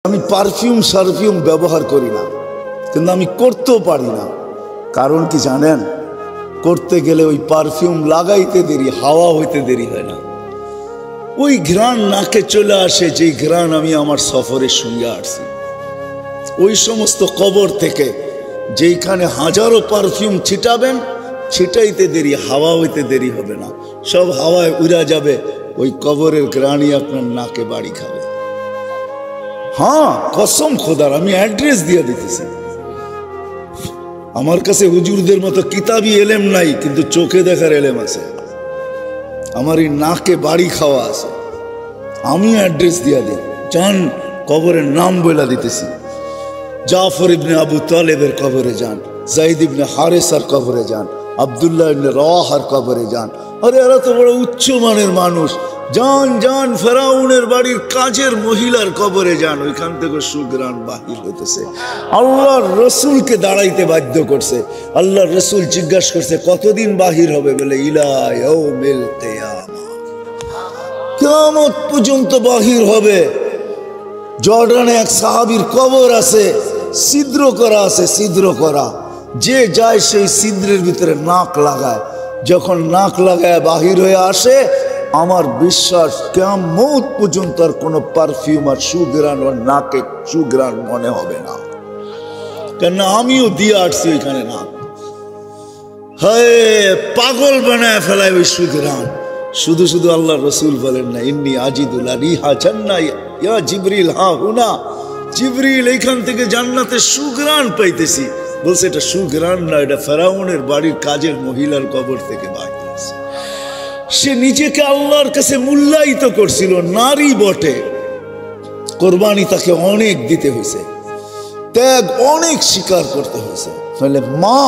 আমি পারফিউম ব্যবহার করি না, কিন্তু আমি করতেও পারি না। কারণ কি জানেন? করতে গেলে ওই পারফিউম লাগাইতে দেরি, হাওয়া হইতে দেরি হয় না। ওই ঘ্রাণ নাকে চলে আসে, যে ঘ্রাণ আমি আমার সফরের সঙ্গে আসছি। ওই সমস্ত কবর থেকে যেইখানে হাজারো পারফিউম ছিটাবেন, ছিটাইতে দেরি, হাওয়া হইতে দেরি হবে না। সব হাওয়ায় উড়া যাবে, ওই কবরের ঘ্রাণই আপনার নাকে বাড়ি খাবে। হ্যাঁ, কসম খোদার, আমি অ্যাড্রেস দিয়ে দিতেছি। আমার কাছে হুজুরদের মতো কিতাবি এলেম নাই, কিন্তু চোখে দেখার এলেম আছে। আমার এই নাকে বাড়ি খাওয়া আছে। আমি অ্যাড্রেস দিয়ে দিই, যান কবরের নাম বলে দিতেছি। জাফর ইবনে আবু তালেবের কবরে যান, জাইদ ইবনে হারেসার কবরে যান, আব্দুল্লাহ ইবনে রাওয়াহার কবরে যান। আরে এরা তো বড় উচ্চ মানের মানুষ। যান যান ফেরাউনের বাড়ির কাজের মহিলার কবরে যান, ওইখান থেকে সুঘ্রাণ বাহির হইতেছে। আল্লাহর রসুলকে দাঁড়াইতে বাধ্য করছে। আল্লাহর রসুল জিজ্ঞাসা করছে, কতদিন বাহির হবে? বলে ইলা ইয়াউমিল কিয়ামা, কিয়ামত পর্যন্ত বাহির হবে। জর্ডানে এক সাহাবীর কবর আছে, ছিদ্র করা আছে, ছিদ্র করা। যে যায় সেই ছিদ্রের ভিতরে নাক লাগায়, যখন নাক লাগায় বাহির হয়ে আসে, আমার বিশ্বাস কিয়ামত পর্যন্ত আর কোনো পারফিউম আর সুঘ্রাণ আর নাকে সুঘ্রাণ মনে হবে না। কেননা আমিও দিয়ে আসছি ওইখানে নাক। হায়, পাগল বানায় ফেলায় ওই সুঘ্রাণ। শুধু শুধু আল্লাহ রসুল বলেন না, ইন্নী আজিদুল রিহা জান্নাহ ইয়া জিবরিল, হা হুনা জিবরিল, এইখান থেকে জান্নাতের সুঘ্রাণ পাইতেছি। বলছে এটা সুঘ্রাণ না, এটা ফেরাউনের বাড়ির কাজের মহিলার কবর থেকে বাহির হয়েছে। সে নিজেকে আল্লাহর কাছে মূল্যায়িত করছিল, নারী বটে। কোরবানি তাকে অনেক দিতে হয়েছে, ত্যাগ অনেক স্বীকার করতে হয়েছে। তাহলে মা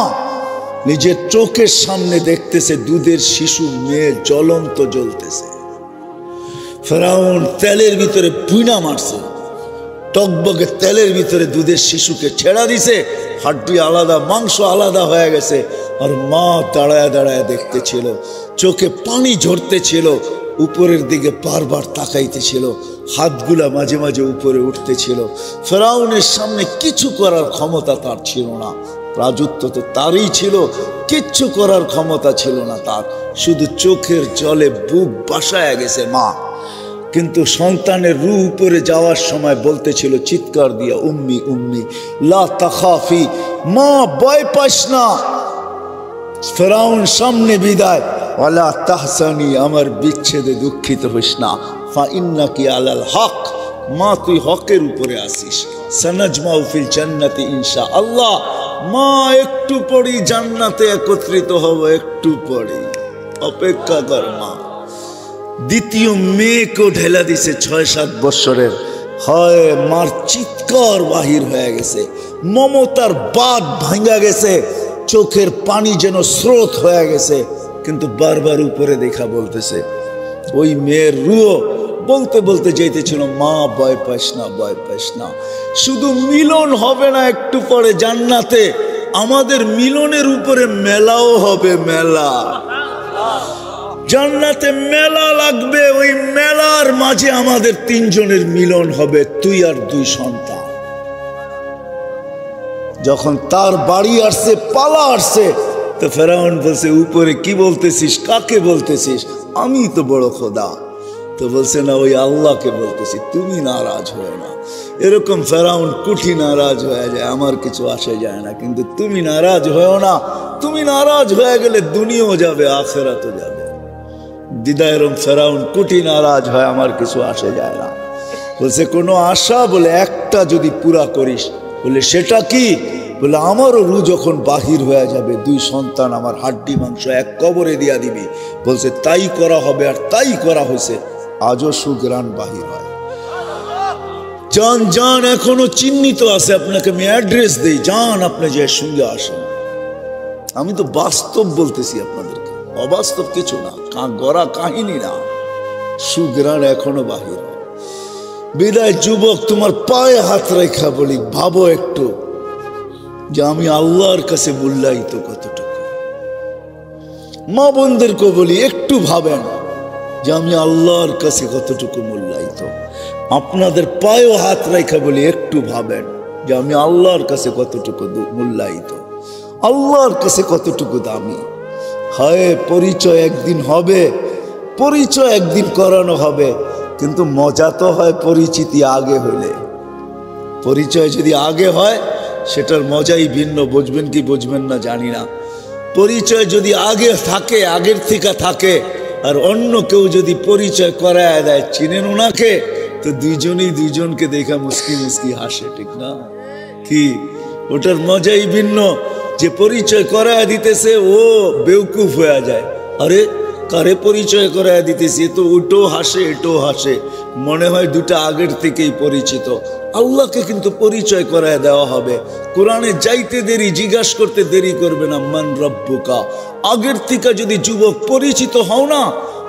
নিজের চোখের সামনে দেখতেছে দুধের শিশু মেয়ে জ্বলন্ত জ্বলতেছে। ফেরাউন তেলের ভিতরে পুইনা মারছে, টকবগে তেলের ভিতরে দুধের শিশুকে ছেড়া দিছে। হাড্ডি আলাদা, মাংস আলাদা হয়ে গেছে। আর মা দাঁড়ায় দাঁড়ায় দেখতেছিল, চোখে পানি ঝরতেছিল, উপরের দিকে বারবার তাকাইতেছিল, হাতগুলা মাঝে মাঝে উপরে উঠতেছিল। ফেরাউনের সামনে কিছু করার ক্ষমতা তার ছিল না। রাজত্ব তো তারই ছিল, কিচ্ছু করার ক্ষমতা ছিল না তার। শুধু চোখের জলে বুক বাসায় গেছে মা। কিন্তু সন্তানের রূহ উপরে যাওয়ার সময় বলতেছিল চিৎকার দিয়া, উম্মি উম্মি লা তাখাফি, মা ভয় পাস না। ফেরাউন সামনে বিদায়, ওয়ালা তাহসানি, আমার বিচ্ছেদে দুঃখিত হইস না। ফা ইন্নাকি আলাল হক, মা তুই হকের উপরে আসিস। সানাজমাউ ফিল জান্নাতি ইনশাআল্লাহ, মা একটু পরেই জান্নাতে একত্রিত হব, একটু পরেই, অপেক্ষা কর মা। দ্বিতীয় মেয়েকেও ঢেলা দিছে 6-7 বৎসরের। হয় মার চিৎকার বাহির হয়ে গেছে, মমতার বাঁধ ভাঙা গেছে, চোখের পানি যেন স্রোত হয়ে গেছে। কিন্তু বারবার উপরে দেখা বলতেছে, ওই মেয়ের রুহ বলতে বলতে যাইতেছিল, মা ভয় পাস না, ভয় পাস না। শুধু মিলন হবে না একটু পরে জান্নাতে, আমাদের মিলনের উপরে মেলাও হবে, মেলা। জান্নাতে মেলা লাগবে, ওই মেলার মাঝে আমাদের 3 জনের মিলন হবে, তুই আর 2 সন্তান। যখন তার বাড়ি আসছে, পালা আসছে, তো ফেরাউন বলছে, উপরে কি বলতেছিস, কাকে বলতেছিস? আমি তো বড় খোদা। তো বলছে না, ওই আল্লাহকে বলতেছি, তুমি নারাজ হয়ে না। এরকম ফেরাউন কুঠি নারাজ হয়ে যায়, আমার কিছু আসে যায় না, কিন্তু তুমি নারাজ হয়েও না। তুমি নারাজ হয়ে গেলে দুনিয়াও যাবে, আখিরাতও যাবে। দিদায়রম ফেরাউন কুঠি নারাজ হয়, আমার কিছু আসে যায় না। বলছে কোনো আশা? বলে একটা যদি পুরা করিস। বলে সেটা কি? বলে আমারও রু যখন বাহির হয়ে যাবে, 2 সন্তান আমার হাড্ডি মাংস এক কবরে দিয়া দিবি। বলছে তাই করা হবে, আর তাই করা হয়েছে। আজও সুঘ্রাণ বাহির হয়। যান যান, এখনো চিহ্নিত আছে, আপনাকে আমি অ্যাড্রেস দেই, যান আপনি যে সঙ্গে আসেন। আমি তো বাস্তব বলতেছি আপনাদেরকে, অবাস্তব কিছু না, গড়া কাহিনী না। সুঘ্রাণ এখনো বাহির হয়। বিদায় যুবক, তোমার পায়ে হাত রেখা বলি, ভাবো একটু যে আমি আল্লাহর কাছে মূল্যায়িত কতটুকু। মা বোনদেরকে বলি, একটু ভাবেন যে আমি আল্লাহর কাছে কতটুকু মূল্যায়িত। আপনাদের পায়েও হাত রাখা বলি, একটু ভাবেন যে আমি আল্লাহর কাছে কতটুকু মূল্যায়িত, আল্লাহর কাছে কতটুকু দামি। হয় পরিচয় একদিন হবে, পরিচয় একদিন করানো হবে, কিন্তু মজা তো হয় পরিচিতি আগে হইলে। পরিচয় যদি আগে হয় সেটার মজাই ভিন্ন, বুঝবেন কি বুঝবেন না জানি না। পরিচয় যদি আগে থাকে, আগের থেকে থাকে, আর অন্য কেউ যদি পরিচয় করায় দেয়, চিনেন ওনাকে, তো দুইজনই দুইজনকে দেখা মুস্কি মুস্কি হাসে, ঠিক না? কি ওটার মজাই ভিন্ন। যে পরিচয় করায় দিতেছে ও বেউকুফ হয়ে যায়, আরে কারে পরিচয় করায় দিতেছি, তো ওটাও হাসে এটাও হাসে, মনে হয় দুটা আগের থেকেই পরিচিত। আল্লাহকে কিন্তু পরিচয় করায় দেওয়া হবে। কোরআনে যাইতে দেরি, জিজ্ঞাসা করতে দেরি করবে না, মান রব্বুকা। আগের থেকে যদি যুবক পরিচিত হও না,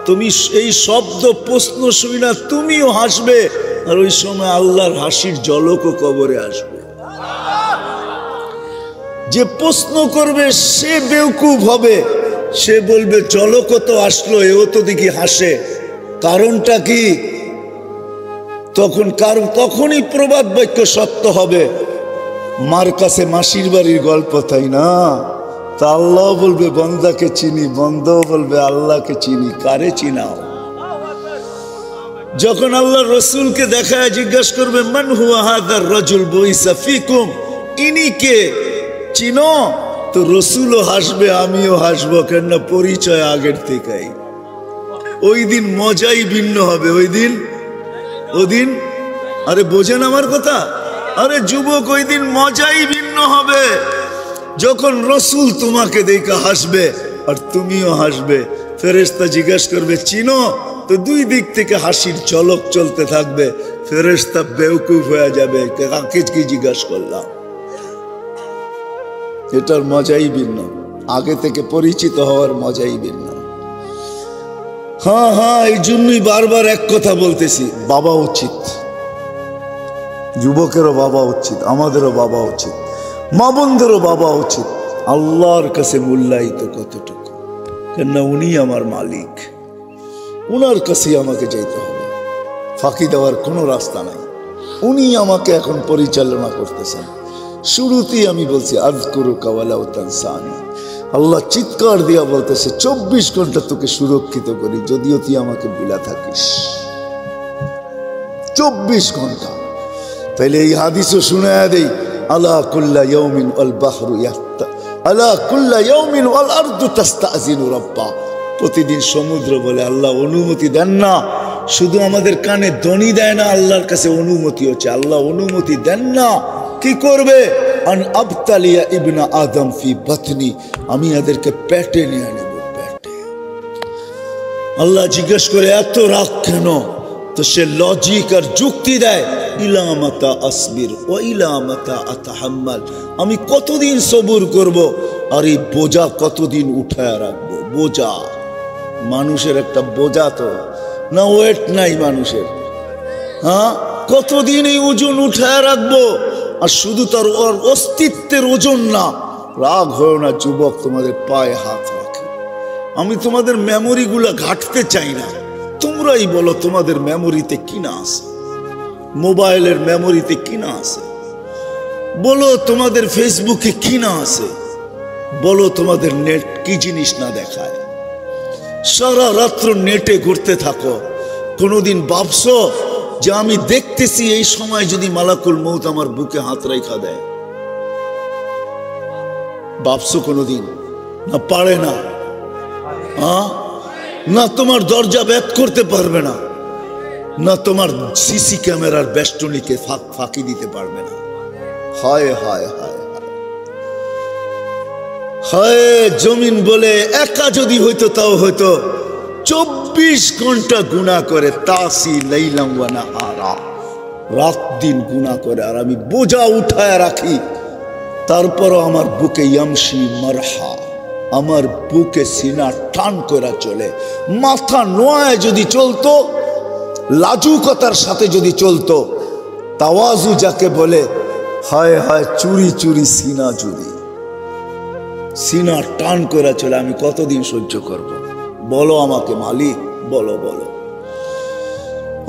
তুমি এই শব্দ প্রশ্ন শুনি না তুমিও হাসবে, আর ওই সময় আল্লাহর হাসির ঝলকও কবরে আসবে। যে প্রশ্ন করবে সে বেউকুফ হবে, সে বলবে ঝলক তো আসলো, এও তো দেখি হাসে, কারণটা কি? তখনই প্রবাদ বাক্য সত্য হবে। মার কাছে মাসির বাড়ির গল্প, তাই না? তা আল্লাহ বলবে বন্দাকে চিনি, বন্দাও বলবে আল্লাহকে চিনি, কারে চিনাও? যখন আল্লাহ রসুলকে দেখায় জিজ্ঞাসা করবে মান হুয়া হাদার রাজুল বুইসা ফিকুম, ইনি কে, চিনো? তো রসুলও হাসবে, আমিও হাসবো, কেননা পরিচয় আগের থেকেই। ওই দিন মজাই ভিন্ন হবে। ওদিন আরে বোঝেন আমার কথা? আরে যুবক, ওই দিন মজাই ভিন্ন হবে, যখন রসুল তোমাকে দেখে হাসবে আর তুমিও হাসবে। ফেরেশতা জিজ্ঞাসা করবে চিনো? তো দুই দিক থেকে হাসির ঝলক চলতে থাকবে। ফেরেশতা বেউকুফ হয়ে যাবে, কাকে কি জিজ্ঞাসা করলাম। এটার মজাই ভিন্ন, আগে থেকে পরিচিত হওয়ার মজাই ভিন্ন। হ্যাঁ, এই জন্যই বারবার এক কথা বলতেছি, বাবা উচিত, যুবকেরও বাবা উচিত, আমাদেরও বাবা উচিত, মা বোনদেরও বাবা উচিত। আল্লাহর কাছে মূল্যায়িত কতটুকু, কেননা উনি আমার মালিক, উনার কাছেই আমাকে যেতে হবে, ফাঁকি দেওয়ার কোনো রাস্তা নাই। উনি আমাকে এখন পরিচালনা করতেছেন। শুরুতেই আমি বলছি আযকুরুকা ওয়ালা তানসানি, আল্লাহ চিৎকার দিয়া বলতেছে 24 ঘন্টা তোকে সুরক্ষিত করি, যদিও তুই আমাকে ভুলা থাকিস। 24 ঘন্টা। তাইলে এই হাদিসও শুনায়া দেই, আলা কুল্লা ইয়াউমিন ওয়াল বাহরু ইয়াহতা, আলা কুল্লা ইয়াউমিন ওয়াল আরদু তাস্তাযিনু রাব্বা। প্রতিদিন সমুদ্র বলে আল্লাহ অনুমতি দেন না, শুধু আমাদের কানে ধ্বনি দেয় না, আল্লাহর কাছে অনুমতি হচ্ছে, আল্লাহ অনুমতি দেন না। কি করবে? আন আবতালিয়া ইবনা আদম ফি বাতনি, আমি এদেরকে পেটে নিয়ে নেব, পেটে। আল্লাহ জিজ্ঞেস করে এত রাগ কেন? তো সে লজিক আর যুক্তি দেয়, ইলা মাতা আসবির ও ইলা মাতা আতাহাম্মাল, আমি কতদিন সবুর করব, আর এই বোঝা কতদিন উঠায় রাখবো। বোঝা, মানুষের একটা বোঝা তো না, ওয়েট নাই মানুষের। হ্যাঁ, কতদিন এই ওজন উঠায় রাখবো? আর শুধু তার ওর অস্তিত্বের ওজন না। রাগ হয় না যুবক, তোমাদের পায়ে হাত রাখে। আমি তোমাদের মেমোরিগুলা ঘাটতে চাই না, তোমরাই বলো তোমাদের মেমোরিতে কি না আছে, মোবাইলের মেমোরিতে কি না আছে, বলো তোমাদের ফেসবুকে কি না আছে, বলো তোমাদের নেট কি জিনিস না দেখায়। সারা রাত্র নেটে ঘুরতে থাকো, কোনোদিন ভাবছো যে আমি দেখতেছি এই সময় যদি মালাকুল মউত আমার বুকে হাত রাখা দেয়? ভাবছো কোনোদিন? না, পারে না। না তোমার দরজা ভেদ করতে পারবে না, না তোমার সিসি ক্যামেরার বেষ্টনীকে ফাঁকি দিতে পারবে না। হায় হায় হায় হায়, জমিন বলে একা যদি হইতো তাও হইতো 24 ঘন্টা গুনাহ করে, তাসি লাইলাম ওয়া নাহারা, রাত দিন গুনাহ করে, আর আমি বোঝা উঠায় রাখি। তারপরও আমার বুকে ইয়ামশি মারহা, আমার বুকে সিনা টান করে চলে। মাথা নোয়ায় যদি চলতো, লাজুকতার সাথে যদি চলতো, তাওয়াজু যাকে বলে, হায় হায় চুরি চুরি সিনা, যদি সিনা টান করে চলে, আমি কতদিন সহ্য করব? বলো আমাকে মালিক, বলো বলো।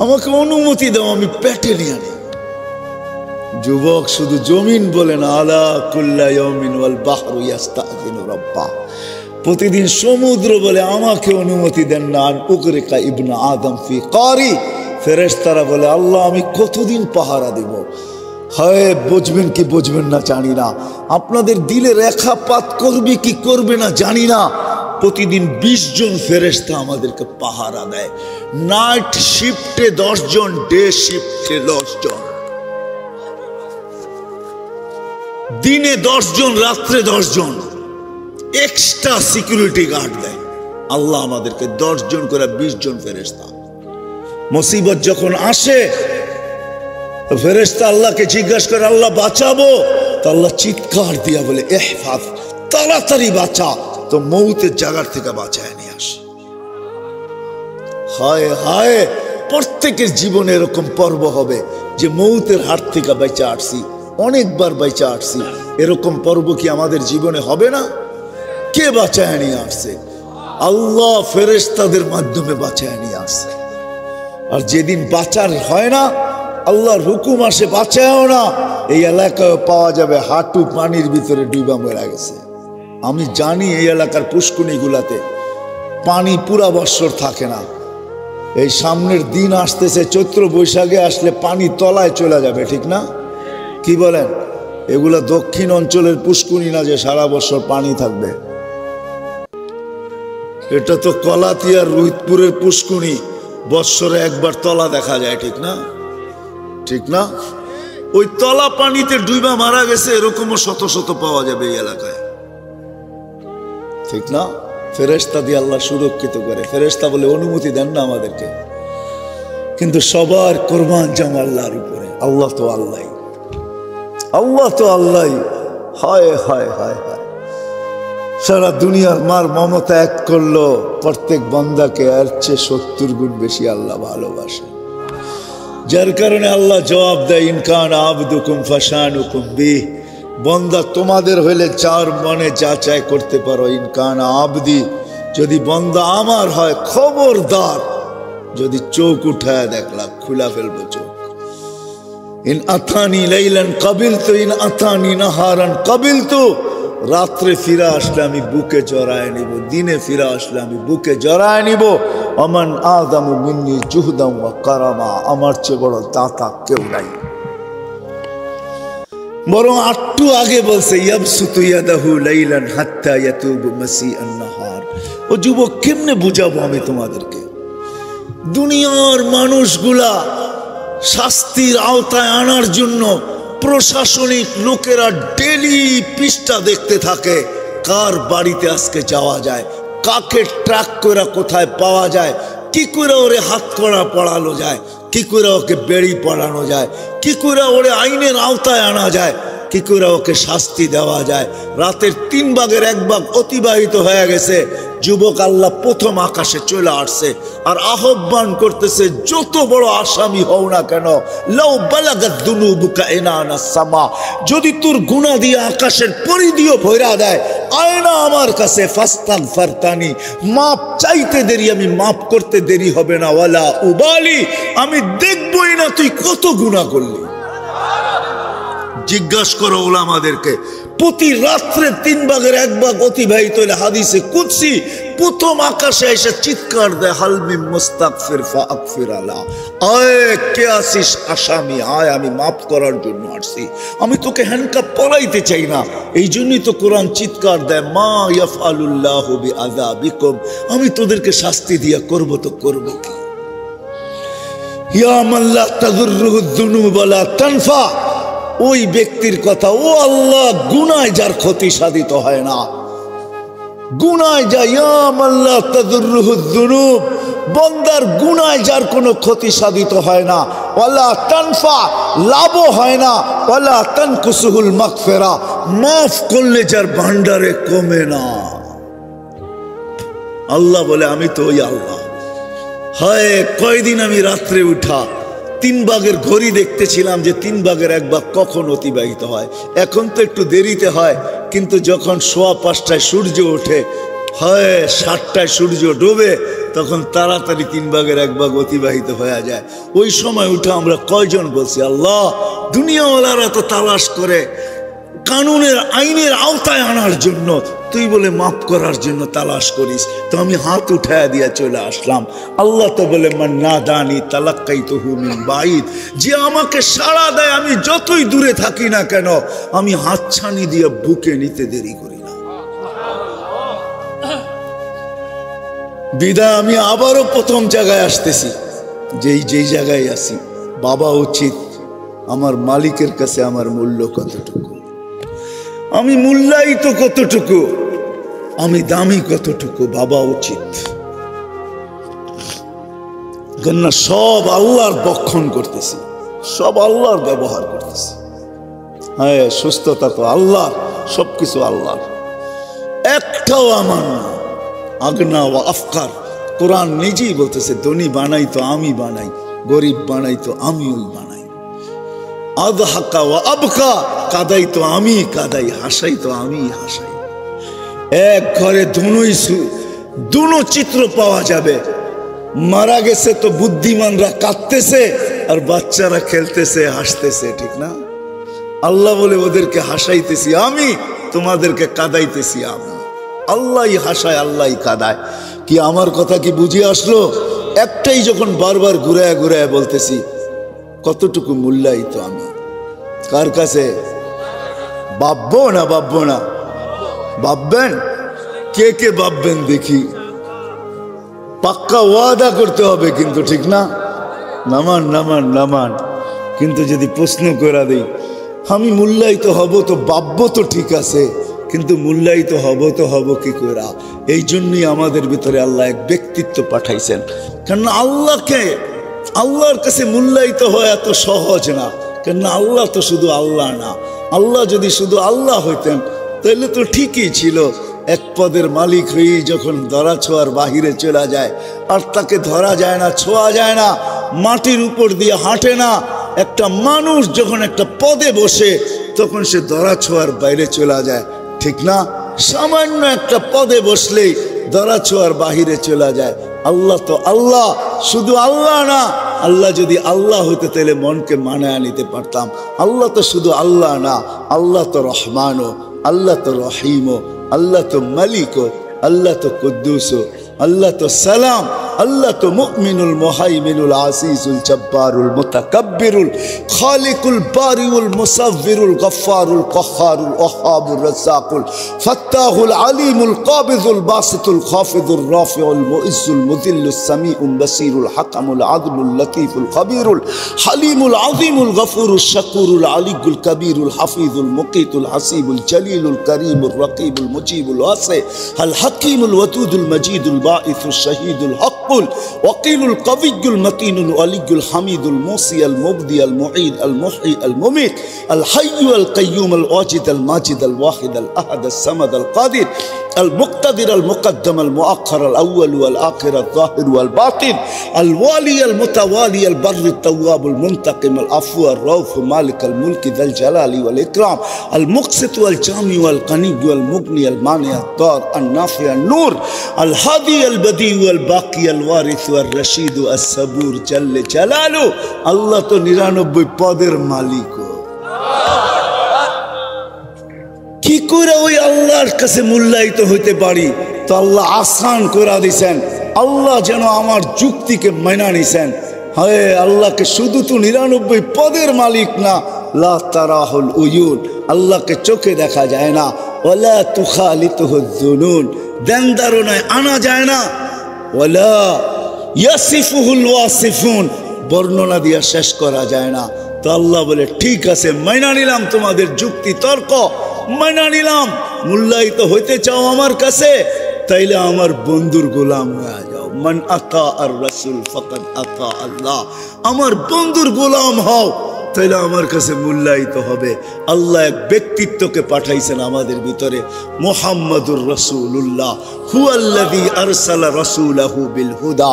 আমাকে অনুমতি দাও, আমি পেটে নিয়ে আনি। যুবক শুধু জমিন বলেন, আলা কুল্লা ইয়াউমিন ওয়াল বাহরু ইস্তাযিনু রাব্বা, প্রতিদিন সমুদ্র বলে আমাকে অনুমতি দেন না। আর উগরিকা ইবনে আদম ফি কারি, ফেরেশতারা বলে আল্লাহ আমি কতদিন পাহারা দেব। হয় বুঝবেন কি বুঝবেন না জানি না, আপনাদের দিলে রেখাপাত করবে কি করবে না জানি না। প্রতিদিন 20 জন ফেরেশতা আমাদেরকে পাহারা দেয়। নাইট শিফটে 10 জন, ডে শিফটে 10 জন, দিনে 10 জন, রাত্রে 10 জন এক্সট্রা সিকিউরিটি গার্ড দেয়। আল্লাহ আমাদেরকে 10 জন করে 20 জন ফেরেশতা। মুসিবত যখন আসে ফেরেশতা আল্লাহকে জিজ্ঞাসা করে আল্লাহ বাঁচাবো, তো আল্লাহ চিৎকার দিয়া বলে ইহফাজ, তাড়াতাড়ি বাঁচা, তো মৌতের জায়গার থেকে বাঁচায় নিয়ে আসে। হায় হায়, প্রত্যেকের জীবনে এরকম পর্ব হবে যে মৌতের হাত থেকে বেঁচে আসছি, অনেকবার বেঁচে আসছি। এরকম পর্ব কি আমাদের জীবনে হবে না? কে বাঁচায় নিয়ে আসছে? আল্লাহ ফেরেশতাদের মাধ্যমে বাঁচায় নিয়ে আসছে। আর যেদিন বাঁচার হয় না, আল্লাহর হুকুম আসে বাঁচায়ও না, এই এলাকায় পাওয়া যাবে হাঁটু পানির ভিতরে ডুবা মরে গেছে। আমি জানি এই এলাকার পুষ্কুনিগুলাতে পানি পুরা বৎসর থাকে না। এই সামনের দিন আসতেছে, চৈত্র বৈশাখে আসলে পানি তলায় চলে যাবে, ঠিক না? কি বলেন? এগুলা দক্ষিণ অঞ্চলের পুষ্কুনি না যে সারা বছর পানি থাকবে। এটা তো কলাতিয়ার রোহিতপুরের পুষ্কুনি, বৎসরে একবার তলা দেখা যায়, ঠিক না? ঠিক না? ওই তলা পানিতে ডুবা মারা গেছে এরকমও শত শত পাওয়া যাবে এই এলাকায়, ঠিক না? ফেরেশতা দিয়ে আল্লাহ সুরক্ষিত করে। ফেরেশতা বলে অনুমতি দেন না আমাদেরকে, কিন্তু সবার কোরবান জাম আল্লাহর উপরে। আল্লাহ তো আল্লাহ, আল্লাহ তো আল্লাহ। হায় হায় হায় হায়, সারা দুনিয়ার মার মমতা এক করলো, প্রত্যেক বান্দাকে এর চেয়ে 70 গুণ বেশি আল্লাহ ভালোবাসে। যার কারণে আল্লাহ জবাব দেয়, ইনকান আবদুকুম ফাশানুকুম বিহ, বান্দা তোমাদের হইলে যার মনে যা চাই করতে পারো। ইনকান আবদি, যদি বান্দা আমার হয়, খবরদার যদি চোখ উঠায় দেখলাম খুলা ফেলবো চোখ। ইন আথানি লাইলান কাবিলতু, ইন আথানি নাহারান কাবিলতু, রাত্রে ফিরে আসলে আমি বুকে জড়ায় নিব, দিনে ফিরে আসলে আমি বুকে জড়ায় নিব। আমান আদামু মিন্নি জুহদাম ওয়া কারামা, আমার চেয়ে বড় দাতা কেউ নাই। বরং একটু আগে বলছে ইয়াবসুতু ইয়াদাহু লাইলান হাত্তা ইয়াতুবু মাসিআন নাহার। ও যুবক, কেমনে বুঝাবো আমি তোমাদেরকে? দুনিয়ার মানুষগুলা শাস্তির আওতায় আনার জন্য প্রশাসনিক লোকেরা ডেলি পৃষ্ঠা দেখতে থাকে, কার বাড়িতে আজকে যাওয়া যায়, কাকে ট্রাক করে কোথায় পাওয়া যায়, কি করে ওরে হাত করা পড়ানো যায়, কি করে ওকে বেড়ি পড়ানো যায়, কি করে ওরে আইনের আওতায় আনা যায়, কি করে ওকে শাস্তি দেওয়া যায়। রাতের 3 ভাগের 1 ভাগ অতিবাহিত হয়ে গেছে, যুবক আল্লাহ প্রথম আকাশে চলে আসছে আর আহ্বান করতেছে, যত বড় আসামি হও না কেন, লাউ বালাগাত দুনুবুকা ইনানা সামা, যদি তোর গুনাহ দিয়ে আকাশের পরিধিও ভরা দেয়, আয় না আমার কাছে, ফাস্তাগফারতানি, মাপ চাইতে দেরি, আমি মাপ করতে দেরি হবে না, ওয়ালা উবালি, আমি দেখবই না তুই কত গুনাহ করলি। জিজ্ঞাসা করো ওলামাদেরকে, প্রতি রাত্রে 3 ভাগের 1 ভাগ অতিবাহিত হলে হাদিসে কুদসি প্রথম আকাশে এসে চিৎকার দেয়, হাল মিন মুস্তাগফির ফাগফির আলা, আয় কে আসিস আসামি, আয় আমি মাফ করার জন্য আসছি, আমি তোকে হ্যান্ডকাপ পরাইতে চাই না। এই জন্যই তো কোরআন চিৎকার দেয়, মা ইয়াফআলুল্লাহু বিআযাবিকুম, আমি তোদেরকে শাস্তি দিয়া করব তো করব কি। ইয়া মান লা তাযুররুহু যুনুব ওয়া লা তানফা, ওই ব্যক্তির কথা, ও আল্লাহ গুনায় যার ক্ষতি সাধিত হয় না, গুনায় যা, ইয়া মান লা তাযুররুহু যুনুব, বান্দার গুনায় যার কোনো ক্ষতি সাধিত হয় না, ওয়ালা তানফা, লাভও হয় না, ওয়ালা তানকুসুহুল মাগফিরা, মাফ করলে যার ভান্ডারে কমে না। আল্লাহ বলে, আমি তো ওই আল্লাহ। হয় কয়দিন আমি রাত্রে উঠা 3 ভাগের ঘড়ি দেখতেছিলাম যে 3 ভাগের 1 ভাগ কখন অতিবাহিত হয়। এখন তো একটু দেরিতে হয়, কিন্তু যখন 5:15টায় সূর্য ওঠে, হয় 7টায় সূর্য ডোবে, তখন তাড়াতাড়ি 3 ভাগের 1 ভাগ অতিবাহিত হয়ে যায়। ওই সময় উঠে আমরা কয়জন বলছি, আল্লাহ দুনিয়াওয়ালারা তো তালাশ করে কানুনের আইনের আওতায় আনার জন্য, তুই বলে মাফ করার জন্য তালাশ করিস, তো আমি হাত উঠায়া দিয়া চলে আসলাম। আল্লাহ তো বলে মান নাদানি তালাক্কাইতুহু মিন বাঈদ, যে আমাকে সাড়া দেয় আমি যতই দূরে থাকি না কেন আমি হাতছানি দিয়ে বুকে নিতে দেরি করি না। বিদায় আমি আবারও প্রথম জায়গায় আসতেছি, যেই জায়গায় আসি বাবা উচিত আমার মালিকের কাছে আমার মূল্য কতটুকু, আমি মূল্যায়িত কতটুকু, আমি দামি কতটুকু, বাবা উচিত। কেননা সব আল্লাহর বক্ষণ করতেছি, সব আল্লাহর ব্যবহার করতেছি। হ্যাঁ, সুস্থতা তো আল্লাহ, সবকিছু আল্লাহ, একটাও আমার না। আগনা ও আফকার, কোরআন নিজেই বলতেছে ধনী বানাই তো আমি বানাই, গরিব বানাই তো আমি ওই বানাই। আদহাকা ও আবকা, কাদাই তো আমি কাদাই, হাসাই তো আমি হাসাই। এক ঘরে দুনো চিত্র পাওয়া যাবে। মারা গেছে তো বুদ্ধিমানরা কাঁদতেছে আর বাচ্চারা খেলতেছে হাসতেছে, ঠিক না? আল্লাহ বলে ওদেরকে হাসাইতেছি আমি, তোমাদেরকে কাদাইতেছি আমি। আল্লাহই হাসায়, আল্লাহই কাদায়। কি আমার কথা কি বুঝে আসলো? একটাই যখন বারবার ঘুরায় ঘুরায় বলতেছি, কতটুকু মূল্যায়িত আমি কার কাছে? ভাববো না ভাববো না? ভাববেন? কে কে ভাববেন দেখি? পাক্কা ওয়াদা করতে হবে কিন্তু, ঠিক না? নামান নামান নামান। কিন্তু যদি প্রশ্ন করে দিই আমি মূল্যায়িত হব তো ভাববো তো ঠিক আছে, কিন্তু মূল্যায়িত হব কি করে? এই জন্যই আমাদের ভিতরে আল্লাহ এক ব্যক্তিত্ব পাঠাইছেন। কারণ আল্লাহর কাছে মূল্যায়িত হওয়া এত সহজ না। কেননা আল্লাহ তো শুধু আল্লাহ না। আল্লাহ যদি শুধু আল্লাহ হইতেন তাহলে তো ঠিকই ছিল। এক পদের মালিক হয়ে যখন ধরা ছোঁয়ার বাহিরে চলে যায়, আর তাকে ধরা যায় না, ছোঁয়া যায় না, মাটির উপর দিয়ে হাঁটে না। একটা মানুষ যখন একটা পদে বসে তখন সে ধরা ছোঁয়ার বাইরে চলে যায়, ঠিক না? সামান্য একটা পদে বসলেই ধরা ছোঁয়ার বাহিরে চলে যায়। আল্লাহ তো আল্লাহ, শুধু আল্লাহ না। আল্লাহ যদি আল্লাহ হইতে তাহলে মনকে মানায় নিতে পারতাম। আল্লাহ তো শুধু আল্লাহ না, আল্লাহ তো রহমানও, আল্লাহ তো রহিমও, আল্লাহ তো মালিকও, আল্লাহ তো কুদ্দুসও, আল্লাহ তো সালাম, আল্লাহ তো মুমিনুল মুহাইমিনুল আসিসুল জব্বারুল মুতাকাব্বিরুল খালিকুল বারিউল মুসাవ్বিরুল গফফারুল কহ্হারুল ওয়াহ্হাবুর রাজ্জাকুল ফাত্তাহুল আলিমুল কাবিযুল বাসিতুল খাফিযুর রাফিউল মুইজ্জুল মুযিল্লুস সামিউল বাসীরুল হাকামুল আদলুল লতীফুল খবীরুল হালিমুল আযীমুল গফুরুশ শাকুরুল আলিয়ুল কবীরুল হাফিজুল মুকীতুল হাসিবুল জলিলুল করিমুর রকিবুল মুজিবুল ওয়াসি আল হাকীমুল ওয়াদুদুল মজিদুল বাঈসুশ শহীদুল হক وقيل القوي المتين الولي الحميد الموصي المبدي المعيد المحيي المميت الحي القيوم الواجد الماجد الواحد الأحد الصمد القادر المقتدر المقدم المؤخر الأول والآخر الظاهر والباطن الوالي المتوالي البر التواب المنتقم العفو الرؤوف مالك الملك ذا الجلال والإكرام المقسط والجامع والغني والمغني المانع الضار النافع النور الهادي البديع والباقي الوارث والرشيد الصبور جل جلاله الله تو 99 পদের মালিক। কি করে ওই আল্লাহর কাছে মূল্যায়িত হইতে পারি? তো আল্লাহ আসান করে দিয়েছেন। আল্লাহ যেন আমার যুক্তিকে মানা নিছেন। হ্যাঁ, আল্লাহকে শুধু তো 99 পদের মালিক না, লা তারাহুল উয়ুন, আল্লাহকে চোখে দেখা যায় না, ওয়ালা তুখালিতুহুজ জুনুন, দেন ধারণায় আনা যায় না, ওয়ালা ইয়াসিফুহুল ওয়াসিফুন, বর্ণনা দিয়ে শেষ করা যায় না। তো আল্লাহ বলে ঠিক আছে, মাইনা নিলাম তোমাদের যুক্তি তর্ক, মাইনা নিলাম। মূল্যায়িত হইতে চাও আমার কাছে, তাইলে আমার বন্ধুর গোলাম হয়ে যাও। মান আতা আর রাসূল ফাকাদ আতা আল্লাহ, আমার বন্ধুর গোলাম হও, তাইলে আমার কাছে মূল্যায়িত হবে। আল্লাহ এক ব্যক্তিত্বকে পাঠাইছেন আমাদের ভিতরে, মুহাম্মাদুর রাসূলুল্লাহ হুয়াল্লাযী আরসালা রাসূলাহু বিল হুদা।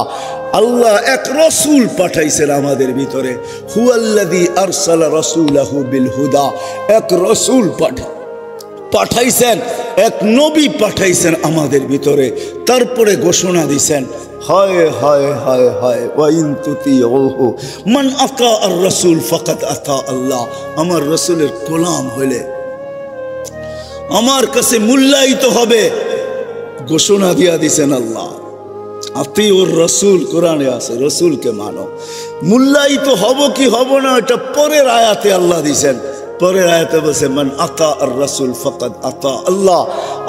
আল্লাহ এক রাসূল পাঠাইছেন আমাদের ভিতরে, হুয়াল্লাযী আরসালা রাসূলাহু বিল হুদা, এক রাসূল পাঠাইছেন, এক নবী পাঠাইছেন আমাদের ভিতরে। তারপরে ঘোষণা দিছেন, হায় হায় হায় হায় ওয়াইন তুতিউহু মান আতা আর রাসূল ফাকাদ আতা আল্লাহ। আমার রাসূলের গোলাম হইলে আমার কাছে মূল্যায়িত হবে। ঘোষণা দিয়া দিছেন আল্লাহ, আতিউর রাসূল কোরআনে আছে, রাসূলকে মানো। মূল্যায়িত হব কি হব না এটা পরের আয়াতে আল্লাহ দিছেন। পরের আয়াতে বলছে মান আতা আর রাসূল ফাকাদ আতা আল্লাহ।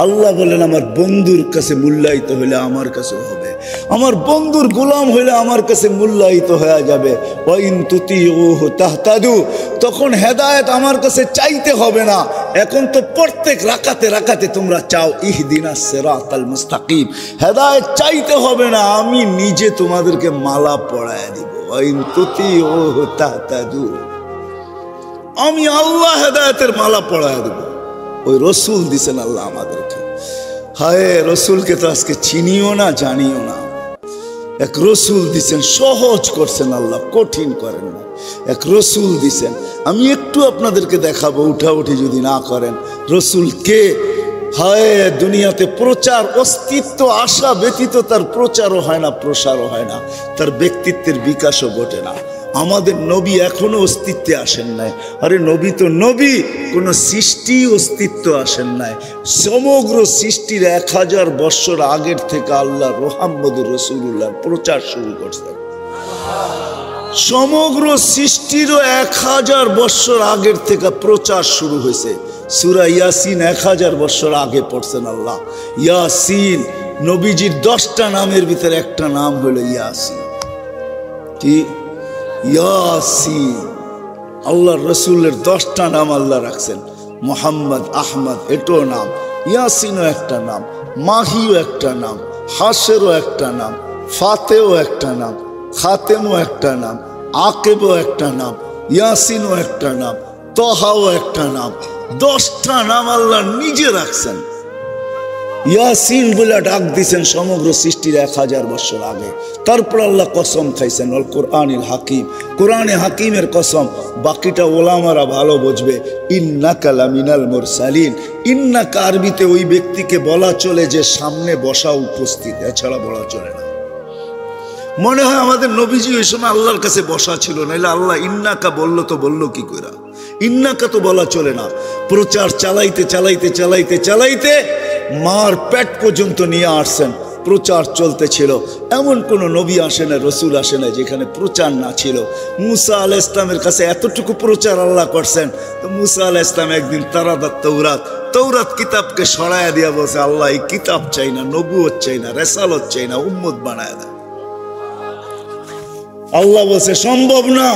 আল্লাহ বলেন আমার বন্ধুর কাছে মূল্যায়িত হইলে আমার কাছে হবে, আমার বন্ধুর গোলাম হইলে আমার কাছে মূল্যায়িত হয়ে যাবে। ওয়াইন তুতিউহু তাহতাদু, তখন হেদায়েত আমার কাছে চাইতে হবে না। এখন তো প্রত্যেক রাকাতে রাকাতে তোমরা চাও ইহদিনাস সিরাতাল মুস্তাকিম, হেদায়েত চাইতে হবে না, আমি নিজে তোমাদেরকে মালা পরায় দিব। ওয়াইন তুতিউহু তাহতাদু, আমি আল্লাহ হেদায়েতের মালা পরায় দেব। ওই রসুল দিছেন আল্লাহ আমাদেরকে। হায় রসুলকে তো আজকে চিনিও না, জানিও না। এক রসুল দিছেন, সহজ করছেন আল্লাহ, কঠিন করেন না। এক রসুল দিছেন, আমি একটু আপনাদেরকে দেখাবো, উঠাউঠি যদি না করেন। রসুল কে? হায় দুনিয়াতে প্রচার অস্তিত্ব আশা ব্যতীত তার প্রচারও হয় না, প্রসারও হয় না, তার ব্যক্তিত্বের বিকাশও ঘটে না। আমাদের নবী এখনো অস্তিত্বে আসেন নাই। আরে নবী তো নবী, কোন সৃষ্টি অস্তিত্ব আসেন নাই। সমগ্র সৃষ্টির 1000 বৎসর আগের থেকে আল্লাহ মুহাম্মদুর রাসূলুল্লাহর প্রচার শুরু করছেন। সমগ্র সৃষ্টিরও 1000 বৎসর আগের থেকে প্রচার শুরু হয়েছে। সূরা ইয়াসিন 1000 বৎসর আগে পড়ছেন আল্লাহ। ইয়াসিন নবীজির 10টা নামের ভিতরে একটা নাম হলো ইয়াসিন। কি? ইয়াসিন। আল্লাহর রসুলের 10টা নাম আল্লাহ রাখছেন। মোহাম্মদ, আহমদ এটাও নাম, ইয়াসিনও একটা নাম, মাহিও একটা নাম, হাসেরও একটা নাম, ফাতেও একটা নাম, খাতেমও একটা নাম, আকেবও একটা নাম, ইয়াসিনও একটা নাম, তহাও একটা নাম। 10টা নাম আল্লাহ নিজে রাখছেন। ইয়াসিন বলে ডাক দিছেন সমগ্র সৃষ্টির 1000 বছর আগে। তারপর আল্লাহ কসম খাইছেন আল কোরআনিল হাকিম, কোরআনে হাকিমের কসম। বাকিটা ওলামারা ভালো বুঝবে। ইন্নাকা লামিনাল মুরসালিন, ইন্নাকা আরবিতে ওই ব্যক্তিকে বলা চলে যে সামনে বসা উপস্থিত, এছাড়া বলা চলে না। মনে হয় আমাদের নবীজি ওই সময় আল্লাহর কাছে বসা ছিল, নাইলে আল্লাহ ইন্নাকা বললো তো বললো কি করে? ইন্নাকা তো বলা চলে না। প্রচার চালাইতে চালাইতে চালাইতে চালাইতে মার পেট পর্যন্ত নিয়ে আসছেন, প্রচার চলতেছিল। এমন কোন নবী আসে না, রসুল আসে না যেখানে প্রচার না ছিল। মুসা আলাইহিস সালামের কাছে এতটুকু প্রচার আল্লাহ করছেন। তো মুসা আলাইহিস সালাম একদিন তারাদাত তৌরাত কিতাবকে সরাইয়া দিয়া বলছে, আল্লাহ এই কিতাব চাই না, নবুয়ত চাই না, রেসালত চাই না, উম্মত বানায় দেয়। আল্লাহ বলছে সম্ভব না।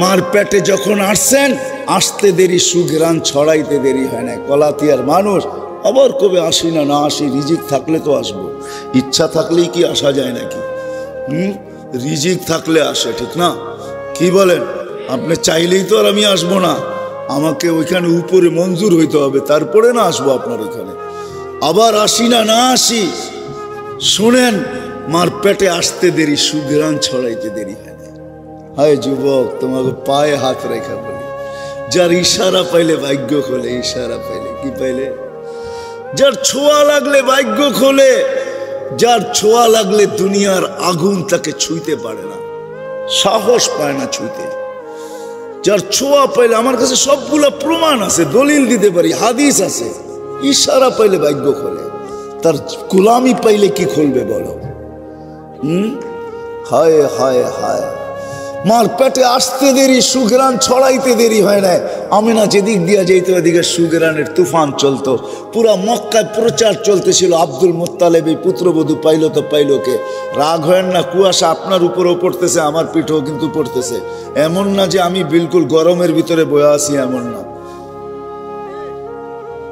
মার পেটে যখন আসছেন, আসতে দেরি, সুঘ্রাণ ছড়াইতে দেরি হয় না। কলাতিয়ার মানুষ আবার কবে আসি না, না আসি, রিজিক থাকলে তো আসবো। ইচ্ছা থাকলেই কি আসা যায় নাকি? রিজিক থাকলে আসে, ঠিক না? কি বলেন? আপনি চাইলেই তো আর আমি আসবো না, আমাকে ওইখানে উপরে মঞ্জুর হইতে হবে, তারপরে না আসবো আপনার ওইখানে। আবার আসি না, না আসি। শুনেন, মার পেটে আসতে দেরি, সুঘ্রাণ ছড়াইতে দেরি হয় না। হায় যুবক, তোমাকে পায়ে হাত রেখা বলি, যার ইশারা পাইলে ভাগ্য খোলে। ইশারা পাইলে কি পাইলে? যার ছোঁয়া লাগলে ভাগ্য খোলে, যার ছোঁয়া লাগলে দুনিয়ার আগুন তাকে ছুঁইতে পারে না, সাহস পায় না ছুঁইতে। যার ছোঁয়া পাইলে, আমার কাছে সবগুলা প্রমাণ আছে, দলিল দিতে পারি, হাদিস আছে। ইশারা পাইলে ভাগ্য খোলে, তার গোলামি পাইলে কি খুলবে বলো? হায় হায় হায়। মার পেটে আসতে দেরি, সুঘ্রাণ ছড়াইতে দেরি হয় না। আমিনা যেদিক দিয়া যেত ওদিকে সুঘ্রাণের তুফান চলতো। পুরা মক্কায় প্রচার চলতেছিল। আব্দুল মুত্তালিব এই পুত্রবধূ পাইল তো পাইল কে? রাগ হয় না, কুয়াশা আপনার উপরেও পড়তেছে, আমার পিঠেও কিন্তু পড়তেছে। এমন না যে আমি বিলকুল গরমের ভিতরে বয়ে আছি, এমন না।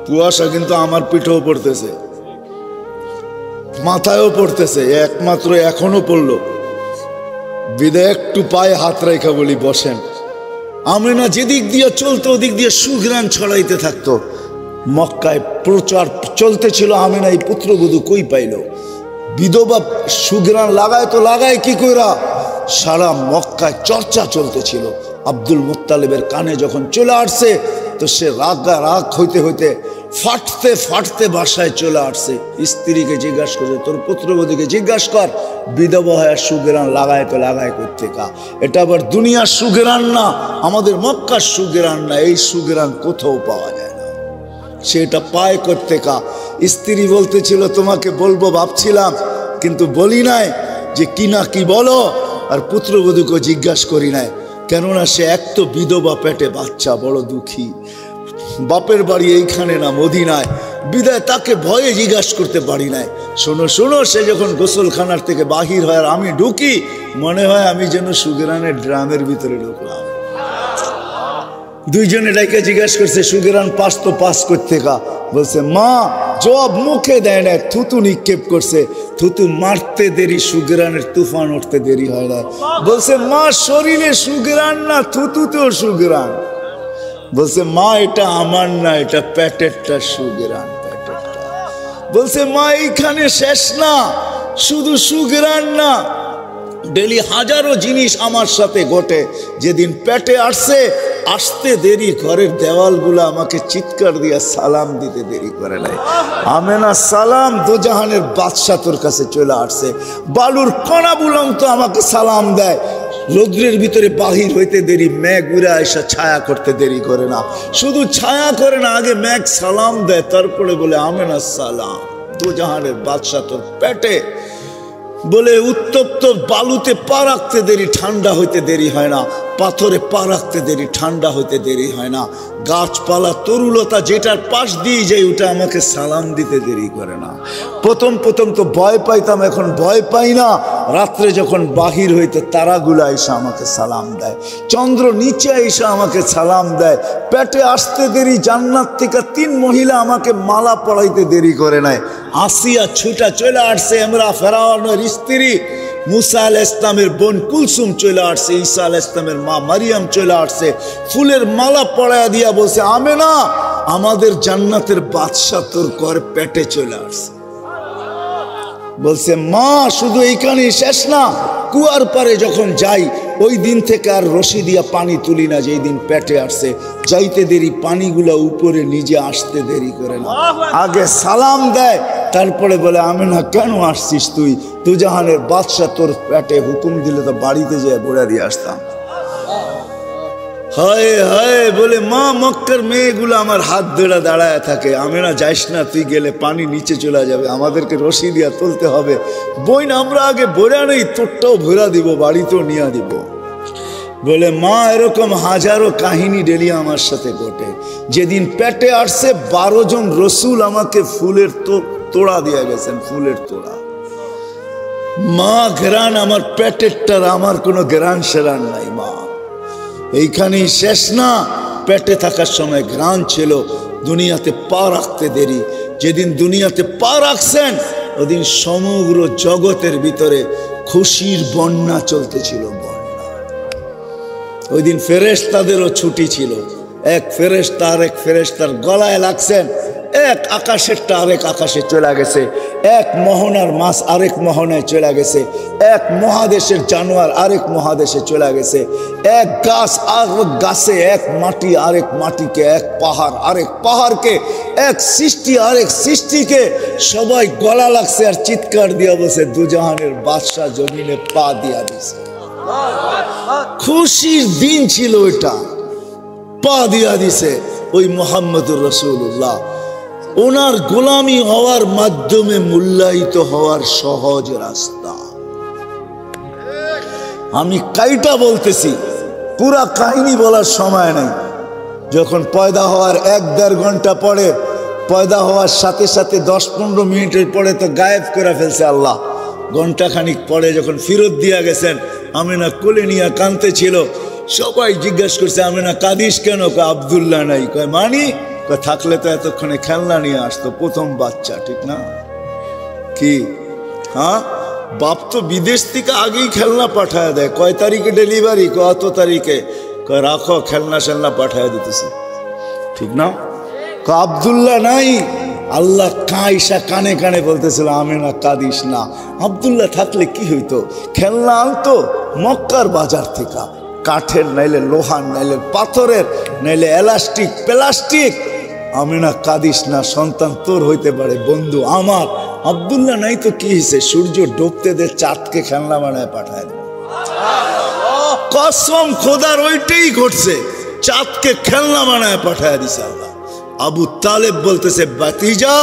কুয়াশা কিন্তু আমার পিঠেও পড়তেছে, মাথায়ও পড়তেছে, একমাত্র এখনো পড়লো। বিদায় একটু পায়ে হাত রেখা বলি, বসেন। আমিনা যেদিক দিয়ে চলতো ওদিক দিয়ে সুঘ্রাণ ছড়াইতে থাকতো। মক্কায় প্রচার চলতেছিল। আমিনা এই পুত্রবধূ কই পাইল? বিধবা সুঘ্রাণ লাগায় তো লাগায় কি কইরা? সারা মক্কায় চর্চা চলতেছিল। আব্দুল মুত্তালিবের কানে যখন চলে আসছে, তো সে রাগ হইতে হইতে ফাটতে ফাটতে বাসায় চলে আসছে। স্ত্রীকে জিজ্ঞাসা করছে, তোর পুত্রবধূকে জিজ্ঞাসা কর বিধবা হয়ে সুগেরান লাগায় তো লাগায় করতে কা, এটা আবার দুনিয়ার সুগেরান না, আমাদের মক্কার সুগেরান না, এই সুগেরান কোথাও পাওয়া যায় না, সেটা পায় করতে কা। স্ত্রী বলতেছিল তোমাকে বলবো ভাবছিলাম কিন্তু বলি নাই যে কি না কি বলো, আর পুত্রবধূকে জিজ্ঞাসা করি নাই, কেননা সে এক তো বিধবা, পেটে বাচ্চা, বড় দুঃখী, বাপের বাড়ি এইখানে না মদিনায়, বিদায় তাকে ভয়ে জিজ্ঞাসা করতে পারি নাই। শোনো শোনো, সে যখন গোসলখানার থেকে বাহির হয় আর আমি ঢুকি, মনে হয় আমি যেন সুগেরানের ড্রামের ভিতরে ঢুকলাম। দুইজনে ডাইকে জিজ্ঞাসা করছে সুগেরান পাস তো পাস করতে কা, বলছে মা জবাব মুখে দেয় না, থুতু নিক্ষেপ করছে, থুতু মারতে দেরি, সুগেরানের তুফান উঠতে দেরি হয় না। বলছে মা শরীরে সুগেরান না, থুতুতেও সুগেরান। বলছে মা এটা আমার না, এটা পেটেরটা সুগেরান, পেটেরটা। বলছে মা এইখানে শেষ না, শুধু সুগেরান না, ডেলি হাজারো জিনিস আমার সাথে ঘটে। যেদিন পেটে আসছে, আসতে দেরি, ঘরের দেওয়ালগুলো আমাকে চিৎকার দিয়া সালাম দিতে দেরি করে নাই। আমেনা সালাম, দোজাহানের বাদশা তোর কাছে চলে আসছে। বালুর কণা বুলন্ত আমাকে সালাম দেয়, রৌদ্রের ভিতরে বাহির হইতে দেরি, মেঘ উড়ে এসে ছায়া করতে দেরি করে না, শুধু ছায়া করে না, আগে মেঘ সালাম দেয়, তারপরে বলে আমেনা সালাম, দোজাহানের বাদশা তোর পেটে। বলে উত্তপ্ত বালুতে পা রাখতে দেরি, ঠান্ডা হইতে দেরি হয় না, পাথরে পা রাখতে দেরি, ঠান্ডা হইতে দেরি হয় না, গাছপালা তরুলতা যেটার পাশ দিয়ে যাই ওটা আমাকে সালাম দিতে দেরি করে না। প্রথম প্রথম তো ভয় পাইতাম, এখন ভয় পাই না। রাত্রে যখন বাহির হইতে তারাগুলা এসে আমাকে সালাম দেয়, চন্দ্র নিচে এসে আমাকে সালাম দেয়। পেটে আসতে দেরি, জান্নাত থেকে 3 মহিলা আমাকে মালা পড়াইতে দেরি করে নাই। আসিয়া ছুটা চলে আসছে, আমরা ফেরাউনের স্ত্রী, মুসা আলাইহিস সালামের বোন কুলসুম চলে আসছে, ঈসা আলাইহিস সালামের মা মারিয়াম চলে আসছে, ফুলের মালা পরায়া দিয়া বলছে আমেনা আমাদের জান্নাতের বাদশা তোর ঘর পেটে চলে আসছে। বলছে মা শুধু এইখানে শেষ না, কুয়ার পারে যখন যাই ওই দিন থেকে আর রশি দিয়া পানি তুলি না, যেই দিন পেটে আসছে, যাইতে দেরি, পানিগুলা উপরে নিজে আসতে দেরি করে না, আগে সালাম দেয়, তারপরে বলে আমেনা কেন আসছিস তুই, দুজাহানের বাদশা তোর পেটে, হুকুম দিলে তো বাড়িতে যেয়ে বলে দিয়ে আসতাম। হায় হায় বলে মা মক্কার মেয়েগুলো আমার হাত ধরে দাঁড়ায় থাকে, আমেনা যাইস না, তুই গেলে পানি নিচে চলে যাবে, আমাদেরকে রশি দিয়া তুলতে হবে, বইন আমরা আগে ভরা নেই, তোরটাও ভরা দিব, বাড়িতেও নিয়ে দিব। বলে মা এরকম হাজারো কাহিনী ডেলি আমার সাথে ঘটে। যেদিন পেটে আসছে 12 জন রসুল আমাকে ফুলের তোড়া দিয়ে গেছেন, ফুলের তোড়া। মা ঘেরান আমার পেটেরটার, আমার কোনো ঘেরান সেরান নাই। মা এইখানেই শেষ না, পেটে থাকার সময় ঘ্রাণ ছিল, দুনিয়াতে পা রাখতে দেরি। যেদিন দুনিয়াতে পা রাখছেন ওদিন সমগ্র জগতের ভিতরে খুশির বন্যা চলতেছিল, বন্যা। ওই দিন ফেরেশতাদেরও ছুটি ছিল, এক ফেরেশতা আরেক ফেরেশতার গলায় লাগছেন, এক আকাশেরটা আরেক আকাশে চলে গেছে, এক মোহনার মাছ আরেক মোহনায় চলে গেছে, এক মহাদেশের জানোয়ার আরেক মহাদেশে চলে গেছে, এক গাছ আরেক গাছে, এক মাটি আরেক মাটিকে, এক পাহাড় আরেক পাহাড়কে, এক সৃষ্টি আরেক সৃষ্টিকে, সবাই গলা লাগছে আর চিৎকার দিয়া বসে দুজাহানের বাদশা জমিনে পা দিয়া দিছে। খুশির দিন ছিল ওইটা, পা দিয়া দিছে ওই মুহাম্মদুর রাসূলুল্লাহ। ওনার গোলামি হওয়ার মাধ্যমে মূল্যায়িত হওয়ার সহজ রাস্তা। আমি কাইটা বলতেছি, পুরা কাহিনী বলার সময় নেই। যখন পয়দা হওয়ার 1-1.5 ঘন্টা পরে, পয়দা হওয়ার সাথে সাথে 10-15 মিনিটের পরে তো গায়েব করে ফেলছে আল্লাহ। ঘন্টাখানিক পরে যখন ফেরত দিয়া গেছেন, আমেনা কোলে নিয়ে কাঁদতে ছিল। সবাই জিজ্ঞাসা করছে আমেনা কাঁদিস কেন? কয় আব্দুল্লাহ নাই। কয় মানি? কয় থাকলে তো এতক্ষণে খেলনা নিয়ে আসতো, প্রথম বাচ্চা, ঠিক না? কি হ্যাঁ, বাপ তো বিদেশ থেকে আগেই খেলনা পাঠায় দেয়। কয় তারিখে ডেলিভারি? কত তারিখে? কয় রাখো, খেলনা সেলনা পাঠায় দিতেছে, ঠিক না? কয় আব্দুল্লাহ নাই। আল্লাহ কাইসা কানে কানে বলতেছিল আমেনা কাঁদিস না, আব্দুল্লাহ থাকলে কি হইতো? খেলনা আনতো মক্কার বাজার থেকে, কাঠের, নাইলে লোহার, নাইলে পাথরের, নাইলে এলাস্টিক প্লাস্টিক, আমিনা কাঁদিস না, সন্তান তোর হইতে পারে, বন্ধু আমার। আব্দুল্লাহ নাই তো কি হয়েছে, সূর্য ডুবতে দে, চাঁদকে খেলনা বানায় পাঠায় দেবে। কসম খোদার ওইটাই ঘটছে, চাঁদকে খেলনা বানায় পাঠায় দিছে আল্লাহ। আবু তালেব বলতেছে, বাতিজা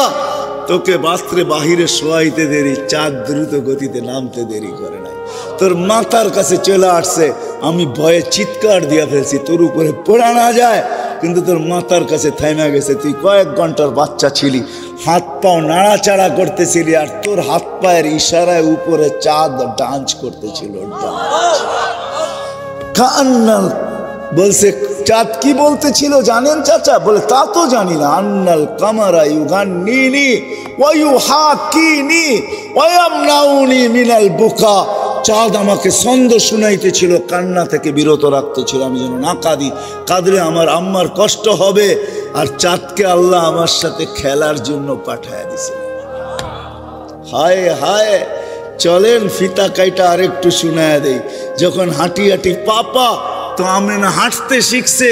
তোকে রাত্রে বাহিরে শোয়াইতে দেরি, চাঁদ দ্রুত গতিতে নামতে দেরি করে নাই, তোর মাথার কাছে চলে আসছে, আমি ভয়ে চিৎকার দিয়া ফেলছি তোর উপরে পড়া না যায়, কিন্তু তোর মাথার কাছে থাইমা গেছে। তুই কয়েক ঘন্টার বাচ্চা ছিলি, হাত পাও নাড়াচাড়া করতেছিলি, আর তোর হাত পায়ের ইশারায় উপরে চাঁদ ডান্স করতেছিল। কান্নাল বলছে, চাঁদ কি বলতেছিল জানেন চাচা? বলে তা তো জানি না। আন্নাল কামারা ইউগান্নিনি ওয়া ইউহাকিনি ওয়া ইয়ামনাউনি মিনাল বুকা। চাঁদ আমাকে ছন্দ শুনাইতেছিল, কান্না থেকে বিরত রাখতেছিল, আমি যেন না কাঁদি, কাঁদলে আমার আম্মার কষ্ট হবে। আর চাঁদকে আল্লাহ আমার সাথে খেলার জন্য পাঠায় দিছে। হায় হায়, চলেন ফিতা কাইটা আরেকটু শুনায় দেই। যখন হাঁটি হাঁটি পাপা, তো আমেনা হাঁটতে শিখছে,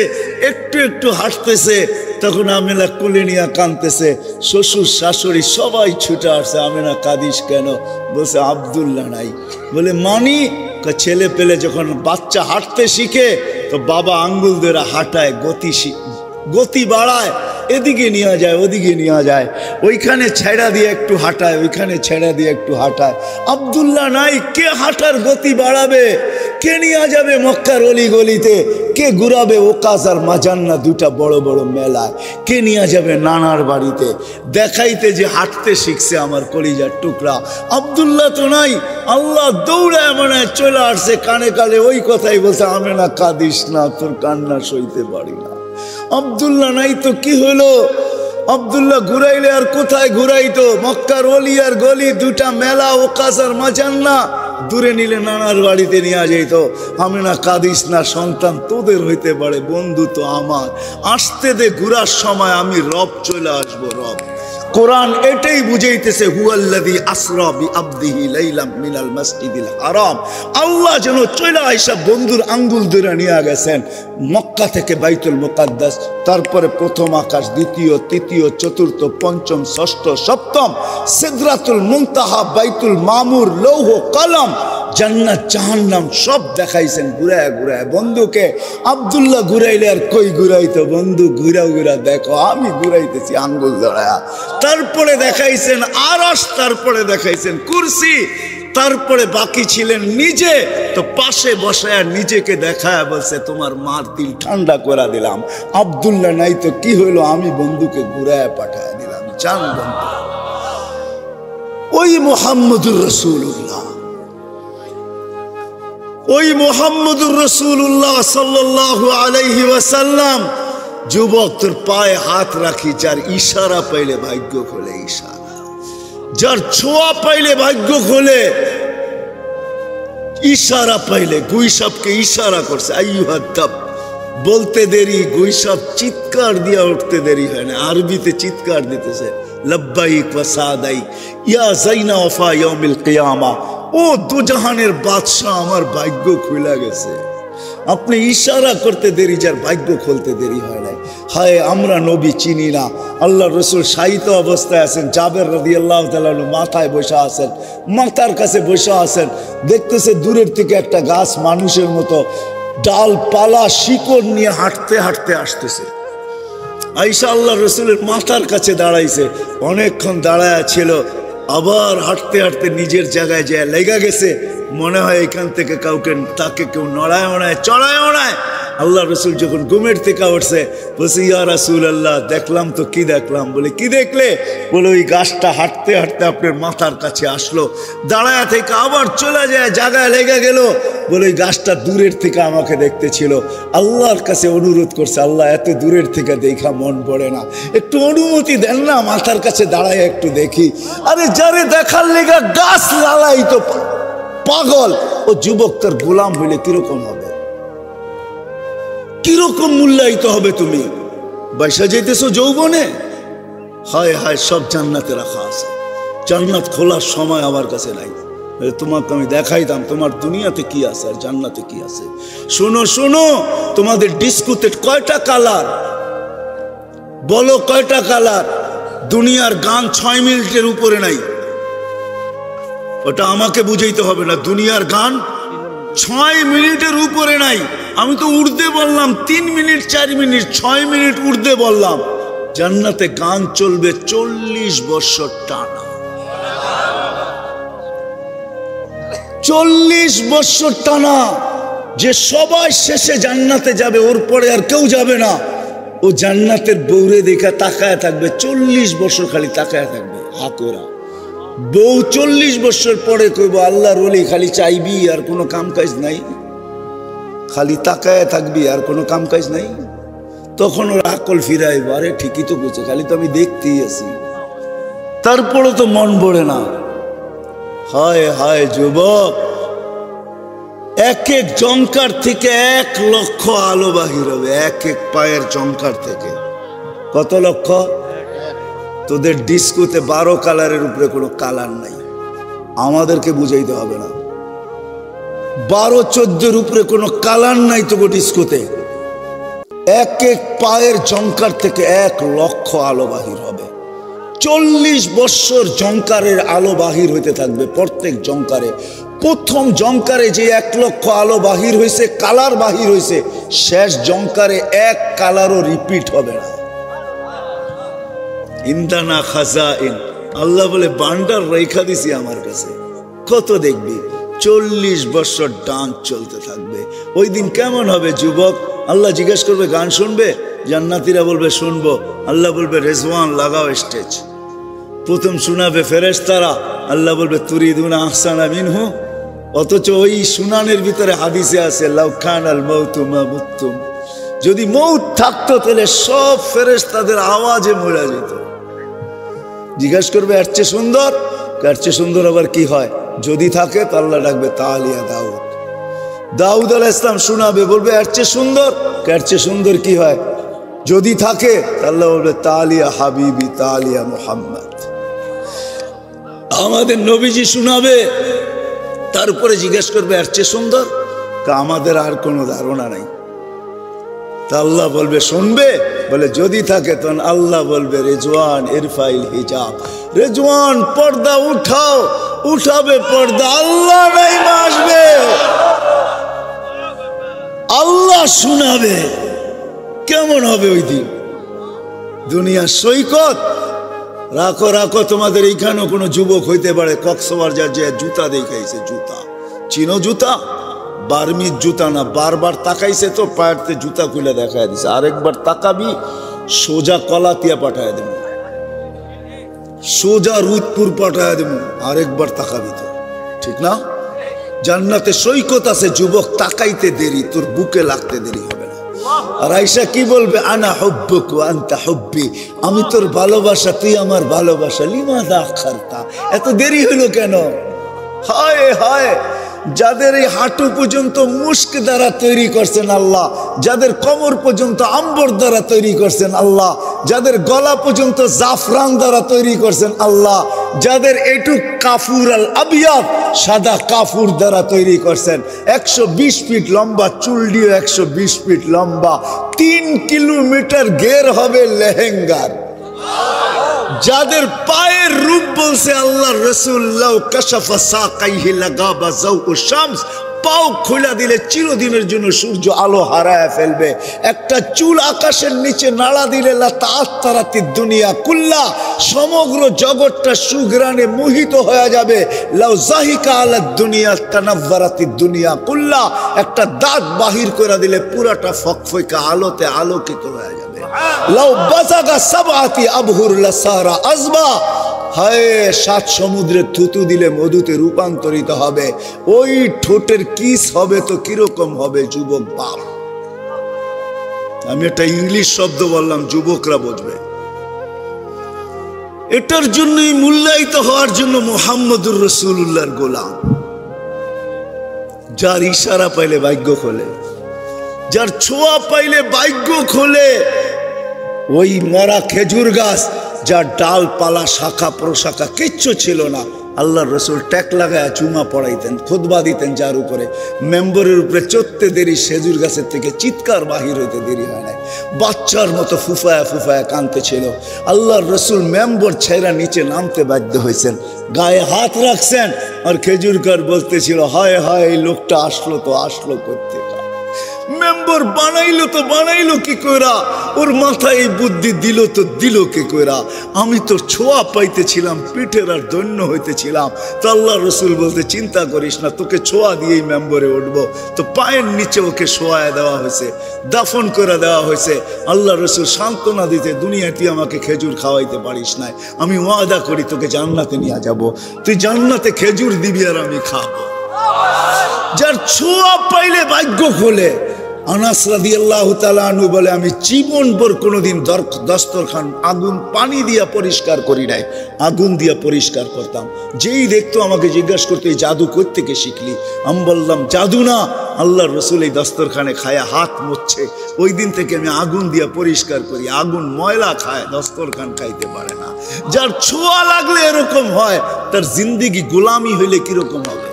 একটু একটু হাঁটতেছে, তখন আমেনা কোলে নিয়ে কাঁদতেছে, শ্বশুর শাশুড়ি সবাই ছুটে আসছে। আমেনা কাঁদিস কেন? বলছে আব্দুল্লাহ নাই। বলে মানি? ছেলে পেলে যখন বাচ্চা হাঁটতে শিখে, তো বাবা আঙ্গুল ধরে হাঁটায়, গতি বাড়ায়, এদিকে নিয়ে যায় ওদিকে নিয়ে যায়, ওইখানে ছেড়া দিয়ে একটু হাঁটায়, ওইখানে ছেড়া দিয়ে একটু হাঁটায়। আব্দুল্লাহ নাই, কে হাঁটার গতি বাড়াবে? কে নিয়ে যাবে মক্কার অলি গলিতে? কে ঘুরাবে ওকাজ আর মাজান্না দুটা বড় বড় মেলায়? কে নিয়ে যাবে নানার বাড়িতে দেখাইতে যে হাঁটতে শিখছে আমার কলিজার টুকরা? আব্দুল্লাহ তো নাই। আল্লাহ দৌড়ায় মনে চলে আসছে, কানে কানে ওই কথাই বলছে, আমেনা কাঁদিস না, তোর কান্না সইতে পারি না। আব্দুল্লাহ নাই তো কি হলো? আব্দুল্লাহ ঘুরাইলে আর কোথায় ঘুরাইতো? মক্কার অলি আর গলি দুটা মেলা, ওকাজ আর মাজান্না, দূরে নিলে নানার বাড়িতে নিয়ে যাইতো। আমেনা কাঁদিস না, সন্তান তোদের হইতে পারে, বন্ধু তো আমার। আসতে দে, ঘুরার সময় আমি রব চলে আসবো। রব কোরআন এটাই বুঝাইতেছে, হুয়াল্লাযী আসরা বিআবদিহি লাইলাম মিনাল মাসজিদিল হারাম। আল্লাহ যেন চলে আইসা বন্ধুর আঙ্গুল ধরে নিয়ে গেছেন মক্কা থেকে বাইতুল মুকাদ্দাস, তারপরে প্রথম আকাশ, দ্বিতীয়, তৃতীয়, চতুর্থ, পঞ্চম, ষষ্ঠ, সপ্তম, সিদরাতুল মুনতাহা, বাইতুল মামুর, লৌহ কলম, জান্নাত জাহান্নাম সব দেখাইছেন ঘুরায় ঘুরায় বন্ধুকে। আব্দুল্লাহ ঘুরাইলে আর কই ঘুরাইতো? বন্ধু ঘুরা ঘুরা দেখো, আমি ঘুরাইতেছি আঙ্গুল ধরায়া। তারপরে দেখাইছেন আরশ, তারপরে দেখাইছেন কুরসি, তারপরে বাকি ছিলেন নিজে। তো পাশে বসায় নিজেকে দেখায় বলছে, তোমার মার দিল ঠান্ডা করে দিলাম। আব্দুল্লাহ নাই তো কি হইলো? আমি বন্ধুকে ঘুরায় পাঠায় দিলাম। জান বন্ধু, ওই মুহাম্মদুর রাসূলুল্লাহ, ওই মুহাম্মদুর রাসূলুল্লাহ সাল্লাল্লাহু আলাইহি ওয়াসাল্লাম। যুবক, তোর পায়ে হাত রাখি, যার ইশারা পাইলে ভাগ্য খোলে, ইশারা, যার ছোঁয়া পাইলে ভাগ্য খোলে, ইশারা পাইলে। গুইসাবকে ইশারা করছে, আইয়ুহাদ্দাব বলতে দেরি, গুইসাব চিৎকার দিয়া উঠতে দেরি হয় না। আরবিতে চিৎকার দিতেছে, লব্বাইক ওয়া সাদাইক ইয়া যাইনা ওয়াফা ইয়াউমিল কিয়ামা। ও দুজাহানের বাদশাহ, আমার ভাগ্য খুলে গেছে। আপনি ইশারা করতে দেরি, যার ভাগ্য খুলতে দেরি হয় না। হায়, আমরা নবী চিনি না। আল্লাহ রসুল শায়িত অবস্থায় আছেন, জাবের রাদিয়াল্লাহু তাআলা মাথায় বসে আছেন, মাথার কাছে বসে আছেন, দেখতেছে দূরের থেকে একটা গাছ মানুষের মতো ডালপালা শিকড় নিয়ে হাঁটতে হাঁটতে আসতেছে। আয়েশা আল্লাহ রসুলের মাথার কাছে দাঁড়াইছে, অনেকক্ষণ দাঁড়ায় ছিল, আবার হাঁটতে হাঁটতে নিজের জায়গায় যায় লেগা গেছে। মনে হয় এখান থেকে তাকে কেউ নড়ায় ওড়ায় চড়ায় ওড়ায়। আল্লাহ রসুল যখন ঘুমের থেকে উঠছে, বলছে, ইয়া রাসূলুল্লাহ, দেখলাম তো। কি দেখলাম? বলে, কি দেখলে? বলে, ওই গাছটা হাঁটতে হাঁটতে আপনার মাথার কাছে আসলো, দাঁড়ায় থেকে আবার চলে যায়, জায়গায় লেগে গেল। বলে, ওই গাছটা দূরের থেকে আমাকে দেখতেছিল, আল্লাহর কাছে অনুরোধ করছে, আল্লাহ এত দূরের থেকে দেখা মন পড়ে না, একটু অনুমতি দেন না, মাথার কাছে দাঁড়ায় একটু দেখি। আরে যারে দেখার লেগা গাছ লালাই তো পাগল, ও যুবক তার গোলাম হইলে কিরকম হবে? কিরকম মূল্যায়িত হবে? তুমি বাইসা যাইতেছো যৌবনে। হায় হায়, সব জান্নাতে রাখা আছে, জান্নাত খোলার সময় আমার কাছে নাই। তোমাকে আমি দেখাইতাম তোমার দুনিয়াতে কি আছে আর জান্নাতে কি আছে। শোনো শোনো, তোমাদের ডিস্কোতে কয়টা কালার? বলো কয়টা কালার? দুনিয়ার গান 6 মিনিটের উপরে নাই। ওটা আমাকে বুঝাইতে হবে না, দুনিয়ার গান 6 মিনিটের উপরে নাই। আমি তো উর্দে বললাম 3 মিনিট 4 মিনিট, 6 মিনিট উর্দে বললাম। জান্নাতে গান চলবে 40 বছর টানা। 40 বছর টানা। যে সবাই শেষে জান্নাতে যাবে, ওর পরে আর কেউ যাবে না। ও জান্নাতের বউরে দেখা তাকায় থাকবে 40 বছর, খালি তাকায় থাকবে হাকোরা। বউ 40 বছর পরে কইব আল্লাহর ওলি খালি চাইবি আর কোনো কাম কাজ নাই, খালি তাকায় থাকবি আর কোনো কাম কাজ নাই। তখন ওর আকল ফিরাইব, আরে ঠিকই তো বলছে, খালি তো আমি দেখতেই আছি, তারপরে তো মন ভরে না। হায় হায় যুবক, এক এক জঙ্কার থেকে 1 লক্ষ আলো বাহির হবে। এক এক পায়ের জঙ্কার থেকে কত লক্ষ? তোদের ডিস্কোতে 12 কালারের উপরে কোনো কালার নাই, আমাদেরকে বুঝাইতে হবে না। 12-14 উপরে কোনো কালার নাই তোকে ডিস্কোতে। এক এক পায়ের জঙ্কার থেকে 1 লক্ষ আলো বাহির হবে। 40 বছর জঙ্কারের আলো বাহির হইতে থাকবে প্রত্যেক জঙ্কারে। প্রথম জঙ্কারে যে 1 লক্ষ আলো বাহির হয়েছে, কালার বাহির হয়েছে, শেষ জঙ্কারে 1 কালারও রিপিট হবে না। ইন্দানা খাজাইন, আল্লাহ বলে বান্ডার রেখা দিছি আমার কাছে, কত দেখবি। 40 বছর ডান্স চলতে থাকবে। ওই দিন কেমন হবে যুবক? আল্লাহ জিজ্ঞেস করবে গান শুনবে? জান্নাতীরা বলবে শুনবো। আল্লাহ বলবে রেজওয়ান লাগাও স্টেজ। প্রথম শোনাবে ফেরেশতারা, আল্লাহ বলবে তুরিদুনা আহসানা মিনহু। অথচ ওই শুনানের ভিতরে হাদিসে আছে লাউ কানাল মাউতু মা মুতুম, যদি মৌত থাকতো তাহলে সব ফেরেশতাদের আওয়াজে মরে যেত। জিজ্ঞাসা করবে এর চেয়ে সুন্দর? এর চেয়ে সুন্দর আবার কি হয়? যদি থাকে তো আল্লাহ ডাকবে তালিয়া দাউদ। দাউদ আলাইহিস সালাম শোনাবে, বলবে এর চেয়ে সুন্দর? এর চেয়ে সুন্দর কি হয়? যদি থাকে আল্লাহ বলবে তালিয়া হাবিবি তালিয়া মুহাম্মদ। আমাদের নবীজি শোনাবে, তারপরে জিজ্ঞেস করবে এর চেয়ে সুন্দর? আমাদের আর কোনো ধারণা নাই। তা আল্লাহ বলবে শুনবে? বলে যদি থাকে তখন আল্লাহ বলবে রেজওয়ান ইরফাইল হিজাব, রেজওয়ান পর্দা উঠাও। উঠাবে পর্দা, আল্লাহ নাই আসবে, আল্লাহ শোনাবে। কেমন হবে ওই দিন? দুনিয়া সৈকত। রাখো রাখো, তোমাদের এইখানেও কোনো যুবক হইতে পারে কক্সবাজার যে জুতা দেখাইছে, জুতা চিনো? জুতা বার্মির জুতা না, বারবার তাকাইছে তো পায়েরতে জুতা খুলে দেখায় দিছে। আরেকবার তাকাবি সোজা কলাতিয়া পাঠায় দেব, সোজা রুদপুর পাঠায় দেব। আরেকবার তাকাবি তো, ঠিক না? জান্নাতে সৈকত আছে যুবক, তাকাইতে দেরি, তোর বুকে লাগতে দেরি হবে না। আর আয়েশা কি বলবে? আনা হুব্বুক ওয়া আনতা হুব্বি, আমি তোর ভালোবাসা, তুই আমার ভালোবাসা। লিমাযা আখারতা, এত দেরি হলো কেন? হায় হায়, যাদের এই হাঁটু পর্যন্ত মুস্ক দ্বারা তৈরি করছেন আল্লাহ, যাদের কোমর পর্যন্ত আম্বর দ্বারা তৈরি করছেন আল্লাহ, যাদের গলা পর্যন্ত জাফরান দ্বারা তৈরি করছেন আল্লাহ, যাদের এটুক কাফুর আল আবিয়াদ সাদা কাফুর দ্বারা তৈরি করছেন। 120 ফিট লম্বা, চুল দিয়ে 120 ফিট লম্বা, 3 কিলোমিটার ঘের হবে লেহেঙ্গার। যাদের পায়ের রূপ বলছে আল্লাহ রসুল্লাহ কাশাফা সাকাইহি লাগাবা যাউ শামস, পাও খোলা দিলে চিরদিনের জন্য সূর্য আলো হারায় ফেলবে। একটা চুল আকাশের নিচে নাড়া দিলে লা তাআত্তারাতি দুনিয়া কুল্লা, সমগ্র জগৎটা সুঘ্রাণে মোহিত হয়ে যাবে। লাউ জাহিকা আলা দুনিয়া তানাওয়ারাতি দুনিয়া কুল্লা, একটা দাঁত বাহির করে দিলে পুরাটা ফকফকা আলোতে আলোকিত হয়ে যাবে। লাউ বাজাগা সাবআতি আবহুর লাসারা আজবা, হায় 7 সমুদ্রে থুতু দিলে মধুতে রূপান্তরিত হবে। ওই ঠোঁটের কিস হবে তো কিরকম হবে যুবক বাপ? আমি একটা ইংলিশ শব্দ বললাম, যুবকরা বুঝবে। এটার জন্যই মূল্যায়িত হওয়ার জন্য মুহাম্মদুর রাসূলুল্লাহর গোলাম। যার ইশারা পাইলে ভাগ্য খোলে, যার ছোঁয়া পাইলে ভাগ্য খোলে। ওই মরা খেজুর গাছ, যার ডালপালা শাখা প্রশাখা কিচ্ছু ছিল না, আল্লাহর রসুল ট্যাক লাগায় চুমা পড়াইতেন, খুতবা দিতেন, যার উপরে মেম্বরের উপরে চড়তে দেরি, খেজুর গাছের থেকে চিৎকার বাহির হইতে দেরি হয় নাই, বাচ্চার মতো ফুফায়া ফুফায়া কাঁদতে ছিল। আল্লাহর রসুল মেম্বর ছেড়া নিচে নামতে বাধ্য হয়েছেন, গায়ে হাত রাখছেন, আর খেজুরকার বলতেছিল, হায় হায় এই লোকটা আসলো তো আসলো করতে, মেম্বর বানাইলো তো বানাইলো কি কইরা, ওর মাথায় এই বুদ্ধি দিল তো দিল কি কইরা, আমি তোর ছোঁয়া পাইতেছিলাম, পিঠের আর দৈন্য হইতেছিলাম। তো আল্লাহ রসুল বলতে, চিন্তা করিস না, তোকে ছোঁয়া দিয়েই মেম্বরে উঠবো। তো পায়ের নিচে ওকে শোয়ায় দেওয়া হয়েছে, দাফন করে দেওয়া হয়েছে। আল্লাহ রসুল সান্ত্বনা দিতে, দুনিয়া তুই আমাকে খেজুর খাওয়াইতে পারিস নাই, আমি ওয়াদা করি তোকে জান্নাতে নিয়ে যাব, তুই জান্নাতে খেজুর দিবি আর আমি খাবো। যার ছোঁয়া পাইলে ভাগ্য খোলে। আনাস রাদিয়াল্লাহু তাআলা আনহু বলে, আমি জীবনভর কোনোদিন দস্তরখান আগুন পানি দিয়া পরিষ্কার করি নাই, আগুন দিয়া পরিষ্কার করতাম। যেই দেখতো আমাকে জিজ্ঞাসা করতো, এই জাদু কই থেকে শিখলি? আমি বললাম, জাদু না, আল্লাহর রসুল এই দস্তরখানে খায়া হাত মুছছে, ওই দিন থেকে আমি আগুন দিয়া পরিষ্কার করি। আগুন ময়লা খায়, দস্তরখান খাইতে পারে না। যার ছোঁয়া লাগলে এরকম হয়, তার জিন্দেগি গোলামি হইলে কিরকম হবে?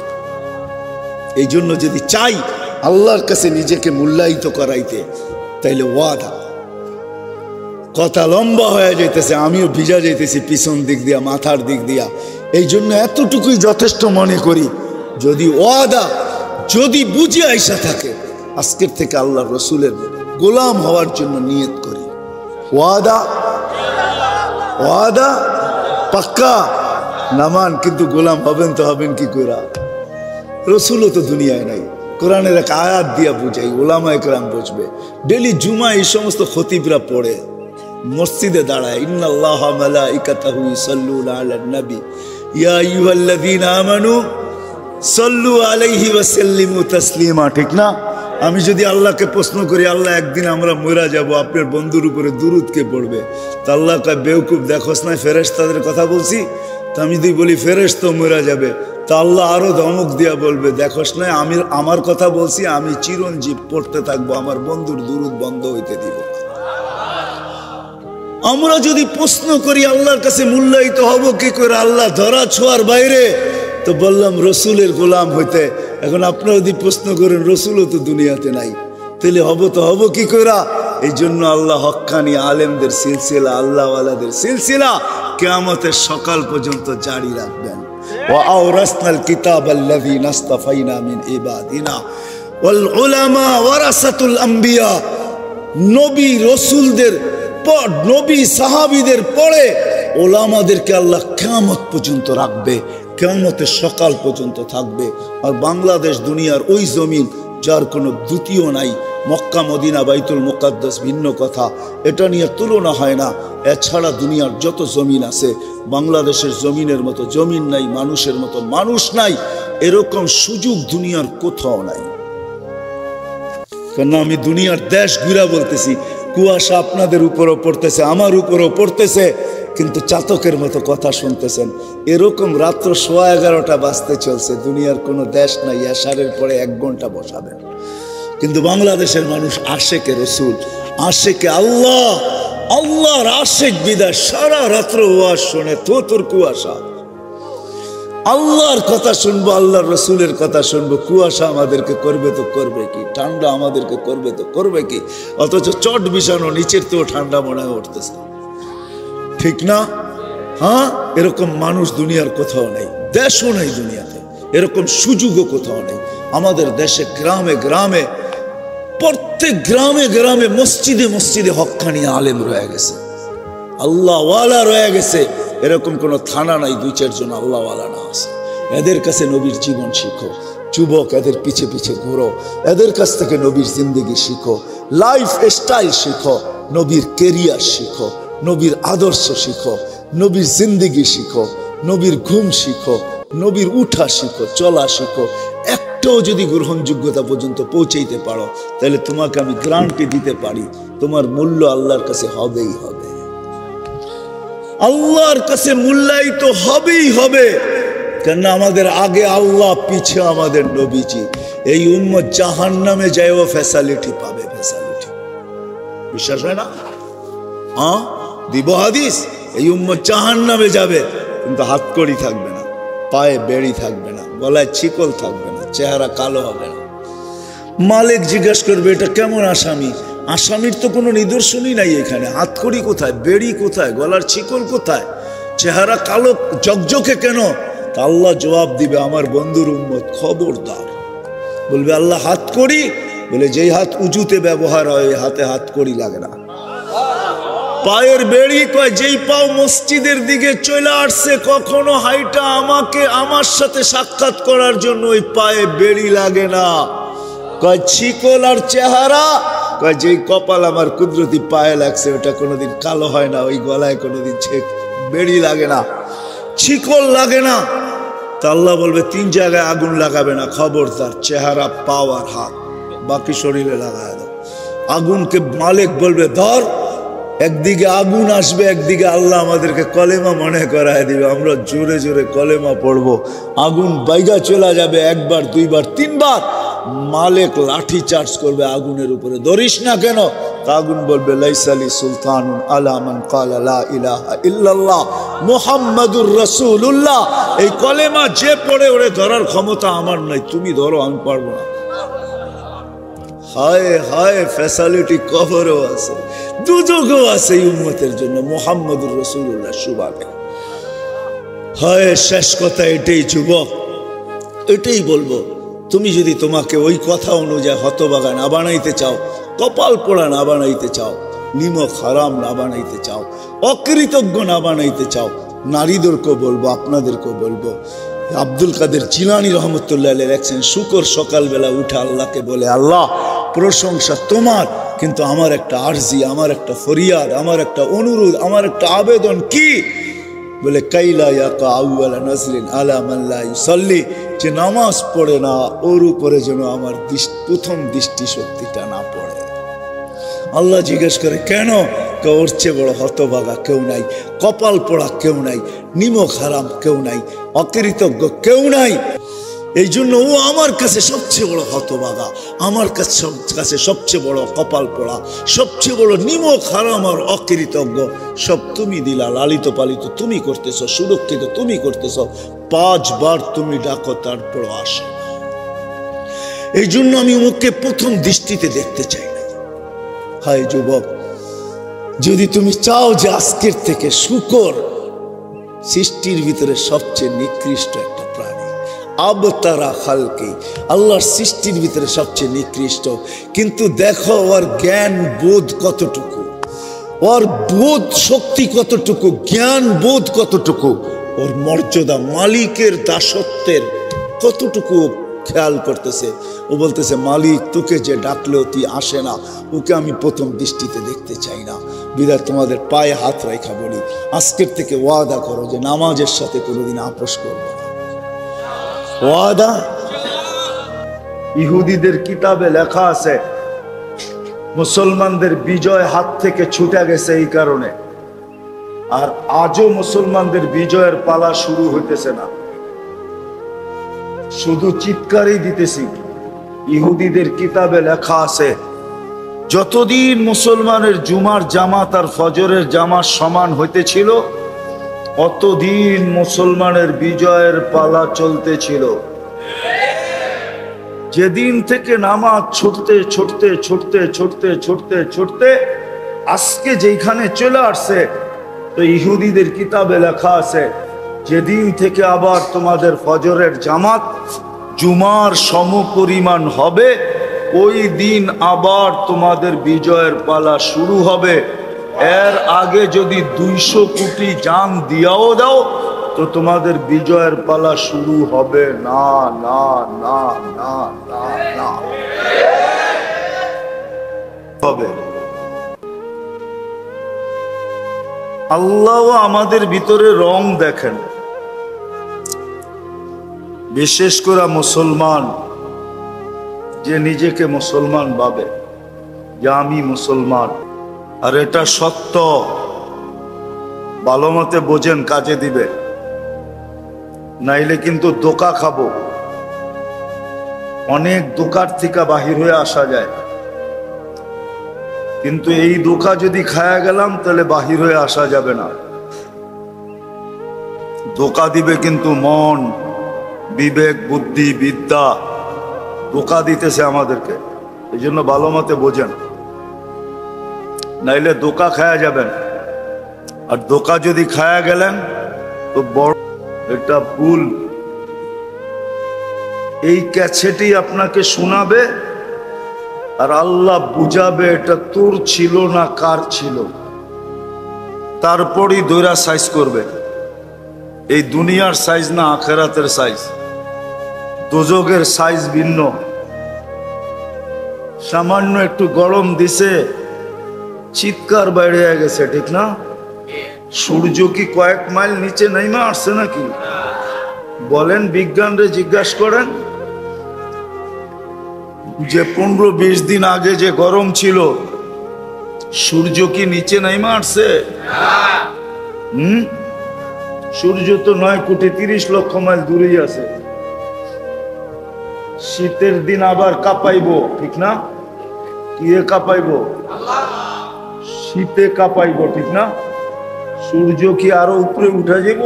এই জন্য যদি চাই আল্লাহর কাছে নিজেকে মূল্যায়িত করাইতে, তাইলে ওয়াদা। কথা লম্বা হয়ে যাইতেছে, আমিও ভিজা যাইতেছি পিছন দিক দিয়া, মাথার দিক দিয়া। এই জন্য এতটুকুই যথেষ্ট মনে করি, যদি ওয়াদা যদি বুঝে আইসা থাকে, আজকের থেকে আল্লাহ রসুলের গোলাম হওয়ার জন্য নিয়ত করি। ওয়াদা ওয়াদা পাক্কা নামান, কিন্তু গোলাম হবেন তো হবেন কি করে? রসুলও তো দুনিয়ায় নাই, কোরআনের এক আয়াত দিয়া বুঝাই, ওলামা একরাম বুঝবে। ডেলি জুমা এই সমস্ত খতিবরা পড়ে, মসজিদে দাঁড়ায়, ইন্নাল্লাহা মালাইকাতাহু ইউসাল্লুনা আলান নবী ইয়া আইয়ুহাল্লাযীনা আমানু সাল্লু আলাইহি ওয়া সাল্লিমু তাসলিমা। ঠিক না? আমি যদি আল্লাহকে প্রশ্ন করি, আল্লাহ একদিন আমরা মরা যাব, আপনার বন্ধুর উপরে দুরূদ কে পড়বে? তা আল্লাহ কয়, বেওকুফ, দেখোস না ফেরেশতাদের কথা বলছি? তা আমি যদি বলি ফেরেশতা মরা যাবে, তা আল্লাহ আরো ধমক দিয়া বলবে, দেখোস না আমি আমার কথা বলছি, আমি চিরঞ্জীব পড়তে থাকবো, আমার বন্ধুর দুরূদ বন্ধ হইতে দিব। আমরা যদি প্রশ্ন করি আল্লাহর কাছে মূল্যায়িত হব কি করে, আল্লাহ ধরা ছোঁয়ার বাইরে, তো বললাম রসুলের গোলাম হইতে। এখন আপনারা যদি প্রশ্ন করেন, রসুলও তো দুনিয়াতে নাই, তাহলে হব তো হব কি করে? এই জন্য আল্লাহ হক্কানি আলেমদের সিলসিলা, আল্লাহওয়ালাদের সিলসিলা কিয়ামতের সকাল পর্যন্ত জারি রাখবেন। وأورثنا الكتاب الذي اصطفينا من عبادنا والعلماء ورثة الأنبياء। নবী রসুলদের পর, নবী সাহাবীদের পরে ওলামাদেরকে আল্লাহ কিয়ামত পর্যন্ত রাখবে, কিয়ামতের সকাল পর্যন্ত থাকবে। আর বাংলাদেশ দুনিয়ার ওই জমিন যার কোনো দ্বিতীয় নাই। মক্কা মদিনা বাইতুল মুকাদ্দাস ভিন্ন কথা, এটা নিয়ে তুলনা হয় না। এছাড়া দুনিয়ার যত জমিন আছে, বাংলাদেশের জমিনের মতো জমিন নাই, মানুষের মতো মানুষ নাই, এরকম সুযোগ দুনিয়ার কোথাও নাই। কেন আমি দুনিয়ার দেশ ঘুরা বলতেছি, কুয়াশা আপনাদের উপরও পড়তেছে, আমার উপরও পড়তেছে, কিন্তু চাতকের মতো কথা শুনতেছেন। এরকম রাত্র 11:15 বাজতে চলছে, দুনিয়ার কোনো দেশ নাই এশারের পরে 1 ঘন্টা বসাবেন। কিন্তু বাংলাদেশের মানুষ আশেকে রসুল, আশেকে আল্লাহ, আল্লাহর আশেক বিদায় সারা রাত্র ওয়াজ শোনে। তোর কুয়াশা, আল্লাহর কথা শুনবো, আল্লাহর রসুলের কথা শুনবো। কুয়াশা আমাদেরকে করবে তো করবে কি, ঠান্ডা আমাদেরকে করবে তো করবে কি, অথচ চট বিছানো নিচের তো ঠান্ডা মনে হয় উঠতেছে। ঠিক না? হ্যাঁ, এরকম মানুষ দুনিয়ার কোথাও নেই, দেশও নেই দুনিয়াতে, এরকম সুযোগও কোথাও নেই। আমাদের দেশে গ্রামে গ্রামে, প্রত্যেক গ্রামে গ্রামে, মসজিদে মসজিদে হক্কানি আলেম রয়ে গেছে, আল্লাহওয়ালা রয়ে গেছে। এরকম কোনো থানা নাই 2-4 জন আল্লাহওয়ালা না আছে। এদের কাছে নবীর জীবন শিখো, যুবক এদের পিছে পিছে ঘুরো, এদের কাছ থেকে নবীর জিন্দগি শিখো, লাইফ স্টাইল শিখো, নবীর কেরিয়ার শিখো, নবীর আদর্শ শিখো, নবীর জিন্দগি শিখো, নবীর ঘুম শিখো, নবীর উঠা শিখো, চলা শিখো। একটাও যদি গ্রহণযোগ্যতা পর্যন্ত পৌঁছাইতে পারো, তাহলে তোমাকে আমি গ্যারান্টি দিতে পারি, তোমার মূল্য আল্লাহর কাছে হবেই হবে, আল্লাহর কাছে মূল্যায়িত হবেই হবে। কেন আমাদের আগে আল্লাহ, পিছে আমাদের নবীজি। এই উম্মত জাহান্নামে যায়ও ফ্যাসিলিটি পাবে, ফ্যাসিলিটি। বিশ্বাস হয় না? দিব হাদিস, এই উম্মত জাহান্নামে যাবে কিন্তু হাতকড়ি থাকবে না। পায়ে বেড়ি থাকবে না, গলায় চিকল থাকবে না, চেহারা কালো হবে না। মালিক জিজ্ঞাসা করবে এটা কেমন আসামি? আসামির তো কোনো নিদর্শনই নাই এখানে। হাতকড়ি কোথায়, বেড়ি কোথায়, গলার চিকল কোথায়, চেহারা কালো জকজকে কেন? তা আল্লাহ জবাব দিবে আমার বন্ধুর উম্মত খবরদার। বলবে আল্লাহ হাতকড়ি? বলে যেই হাত উজুতে ব্যবহার হয় ওই হাতে হাতকড়ি লাগে না। পায়ের বেড়ি কয় যেই পাও মসজিদের দিকে চলে আসছে কখনো হাইটা আমাকে আমার সাথে সাক্ষাৎ করার জন্য ওই পায়ে বেড়ি লাগে না। কয় চিকল আর চেহারা, কয় যেই কপাল আমার কুদরতি পায়ে লাগছে ওটা কোনোদিন কালো হয় না, ওই গলায় কোনোদিন বেড়ি লাগে না, চিকল লাগে না। তা আল্লাহ বলবে 3 জায়গায় আগুন লাগাবে না, খবরদার, চেহারা, পাও আর হাত, বাকি শরীরে লাগায় দাও। আগুনকে মালিক বলবে ধর। একদিকে আগুন আসবে, একদিকে আল্লাহ আমাদেরকে কলেমা মনে করায় দিবে, আমরা জোরে জোরে কলেমা পড়বো। আগুন বাইগা চলে যাবে, 1 বার 2 বার 3 বার। মালিক লাঠি চার্জ করবে আগুনের উপরে, ধরিস না কেন? আগুন বলবে লাইসালি সুলতানুন আলা মান ক্বালা লা ইলাহা ইল্লাল্লাহ মুহাম্মাদুর রাসূলুল্লাহ। এই কলেমা যে পড়ে ওরে ধরার ক্ষমতা আমার নাই, তুমি ধরো, আমি পারবো না। হায় হায়, ফ্যাসিলিটি কবরও আছে, দুজকও আছে এই উম্মতের জন্য মুহাম্মাদুর রাসূলুল্লাহ সুবাদে। হায়, শেষ কথা এটাই যুবক, এটাই বলবো। তুমি যদি তোমাকে ওই কথা অনুযায়ী হতভাগা না বানাইতে চাও, কপাল পোড়া না বানাইতে চাও, নিমক হারাম না বানাইতে চাও, অকৃতজ্ঞ না বানাইতে চাও, নারীদেরকেও বলবো, আপনাদেরকেও বলবো। আব্দুল কাদের জিলানী রহমতুল্লাহ লেখছেন শুকর সকালবেলা উঠে আল্লাহকে বলে আল্লাহ প্রশংসা তোমার, কিন্তু আমার একটা আরজি, আমার একটা ফরিয়াদ, আমার একটা অনুরোধ, আমার একটা আবেদন। কি? বলে কাইলা ইয়াকা আউয়ালা নাজরিন আলা মান লা ইউসাল্লি, যে নামাজ পড়ে না ওর উপরে যেন আমার প্রথম দৃষ্টি শক্তিটা না পড়ে। আল্লাহ জিজ্ঞেস করে কেন? ওর চেয়ে বড় হতভাগা কেউ নাই, কপাল পোড়া কেউ নাই, নিমক হারাম কেউ নাই, অকৃতজ্ঞ কেউ নাই। এই জন্য ও আমার কাছে সবচেয়ে বড় হতভাগা, আমার কাছে সবচেয়ে বড় কপাল পোড়া, সবচেয়ে বড় নিমক হারাম আর অকৃতজ্ঞ। সব তুমি দিলা, লালিত পালিত তুমি করতেছ, সুরক্ষিত তুমি করতেছ, 5 বার তুমি ডাকো তারপর আসে। এই জন্য আমি ওকে প্রথম দৃষ্টিতে দেখতে চাই না। হায় যুবক, যদি তুমি চাও যে আজকের থেকে শুকর সৃষ্টির ভিতরে সবচেয়ে নিকৃষ্ট একটা প্রাণী, আবতারা খালকি, আল্লাহর সৃষ্টির ভিতরে সবচেয়ে নিকৃষ্ট, কিন্তু দেখো ওর জ্ঞান বোধ কতটুকু, ওর বোধ শক্তি কতটুকু, জ্ঞান বোধ কতটুকু, ওর মর্যাদা, মালিকের দাসত্বের কতটুকু খেয়াল করতেছে। ও বলতেছে মালিক তোকে যে ডাকলেও তুই আসে না, ওকে আমি প্রথম দৃষ্টিতে দেখতে চাই না। বিদায় তোমাদের পায়ে হাত রাখা বলি, আজকের থেকে ওয়াদা করো যে নামাজের সাথে কোনোদিন আপোষ করবে না। ওয়াদা। ইহুদিদের কিতাবে লেখা আছে মুসলমানদের বিজয় হাত থেকে ছুটে গেছে এই কারণে, আর আজও মুসলমানদের বিজয়ের পালা শুরু হইতেছে না, শুধু চিৎকারই দিতেছি। ইহুদিদের কিতাবে লেখা আছে যতদিন মুসলমানের জুমার জামাত আর ফজরের জামাত সমান হইতেছিল অতদিন মুসলমানের বিজয়ের পালা চলতেছিল। যেদিন থেকে নামাজ ছুটতে ছুটতে ছুটতে ছুটতে ছুটতে ছুটতে আজকে যেখানে চলে আসছে, তো ইহুদিদের কিতাবে লেখা আছে যেদিন থেকে আবার তোমাদের ফজরের জামাত জুমার সমপরিমাণ হবে ওই দিন আবার তোমাদের বিজয়ের পালা শুরু হবে। এর আগে যদি 200 কোটি জান দিয়াও দাও তো তোমাদের বিজয়ের পালা শুরু হবে না, না না না না না হবে। আল্লাহ আমাদের ভিতরে রং দেখেন, বিশেষ করে মুসলমান যে নিজেকে মুসলমান ভাবে যে আমি মুসলমান, আর এটা সত্য, ভালো মতে বোঝেন, কাজে দিবে, নাইলে কিন্তু ধোঁকা খাবো। অনেক ধোঁকার থেকে বাহির হয়ে আসা যায়, কিন্তু এই ধোঁকা যদি খায়া গেলাম তাহলে বাহির হয়ে আসা যাবে না। ধোকা দিবে কিন্তু মন, বিবেক, বুদ্ধি, বিদ্যা ধোকা দিতেছে আমাদেরকে। এই জন্য ভালো মতে বোঝেন, নাইলে ধোকা খায়া যাবেন। আর ধোকা যদি খায়া গেলেন তো বড় এটা ভুল। এই ক্যাসেটই আপনাকে শোনাবে আর আল্লাহ বুঝাবে এটা তোর ছিল না কার ছিল, তারপরই দৈরা সাইজ করবে। এই দুনিয়ার সাইজ না আখেরাতের সাইজ, দোজখের সাইজ ভিন্ন। সামান্য একটু গরম দিছে, চিৎকার বাইরে গেছে, ঠিক না? সূর্য কি কয়েক মাইল নিচে নাইমা আসছে নাকি? বলেন, বিজ্ঞানরে জিজ্ঞাসা করেন যে 15-20 দিন আগে যে গরম ছিল, সূর্য কি নিচে নাইমা আসছে? সূর্য তো 9,30,00,000 মাইল দূরেই আছে। শীতের দিন আবার কাঁপাইবো, ঠিক না? কি কাঁপাইবো? শীতে কাঁপাইবো, ঠিক না? সূর্য কি আরো উপরে উঠা যাব?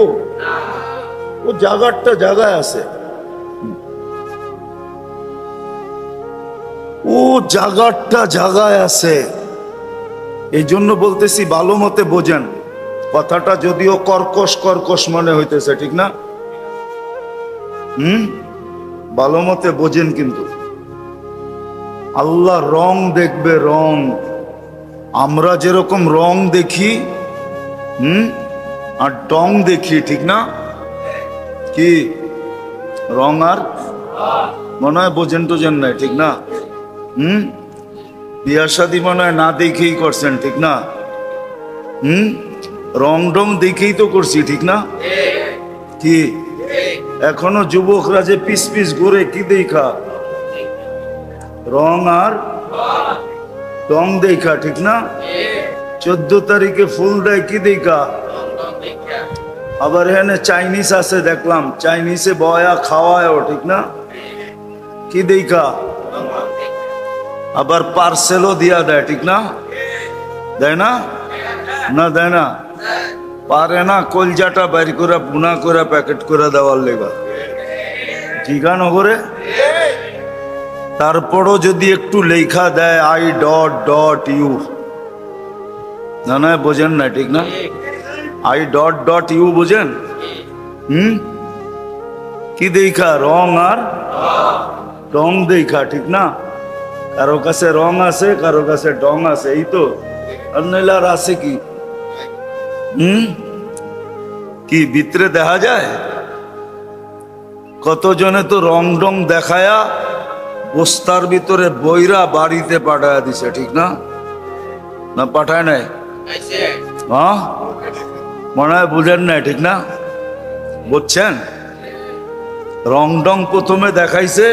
ও জায়গাটা জায়গায় আছে, ও জায়গাটা জায়গায় আছে। এই জন্য বলতেছি ভালো মতে বোঝেন। কথাটা যদিও কর্কশ কর্কশ মনে হইতেছে, ঠিক না? ভালো মতে বোঝেন। কিন্তু আল্লাহ রং দেখবে, রং। আমরা যেরকম রং দেখি আর ডং দেখি, ঠিক না? কি রং আর মনে হয় বোঝেন টোঝেন নাই, ঠিক না? বিয়া শাদী মনে হয় না দেখেই করছেন, ঠিক না? রং ডং দেখেই তো করছি, ঠিক না? কি এখনো যুবকরা যে পিস পিস ঘুরে, কি দেখা? রং আর ডং দেখা, ঠিক না? 14 তারিখে ফুল দেয়, কি দেখা? আবার এখানে চাইনিজ আছে দেখলাম, চাইনিজে বয়া খাওয়ায়ও, ঠিক না? কি দেখা? আবার পার্সেলও দিয়া দেয়, ঠিক না? দেয় না? না দেয় না? পারে না কলজাটা বাইর করে বুনা করে প্যাকেট করে দেওয়ার লেগা, জিজ্ঞানো করে। তারপরও যদি একটু লেখা দেয় I.U, না না বোঝেন না, ঠিক না? I.U বোঝেন? কি দেখা? রং আর ডং দেখা, ঠিক না? কারো কাছে রং আছে, কারো কাছে ডং আছে, এই তো। আর নইলে আর আছে কি? কি ভিতরে দেখা যায়? কতজনে তো রং ডং দেখায়া বস্তার ভিতরে বইরা বাড়িতে পাঠায় দিছে, ঠিক না? না পাঠায় নাই? হ্যাঁ, মনে হয় বুঝেন নাই, ঠিক না? বুঝছেন? রং ডং প্রথমে দেখাইছে,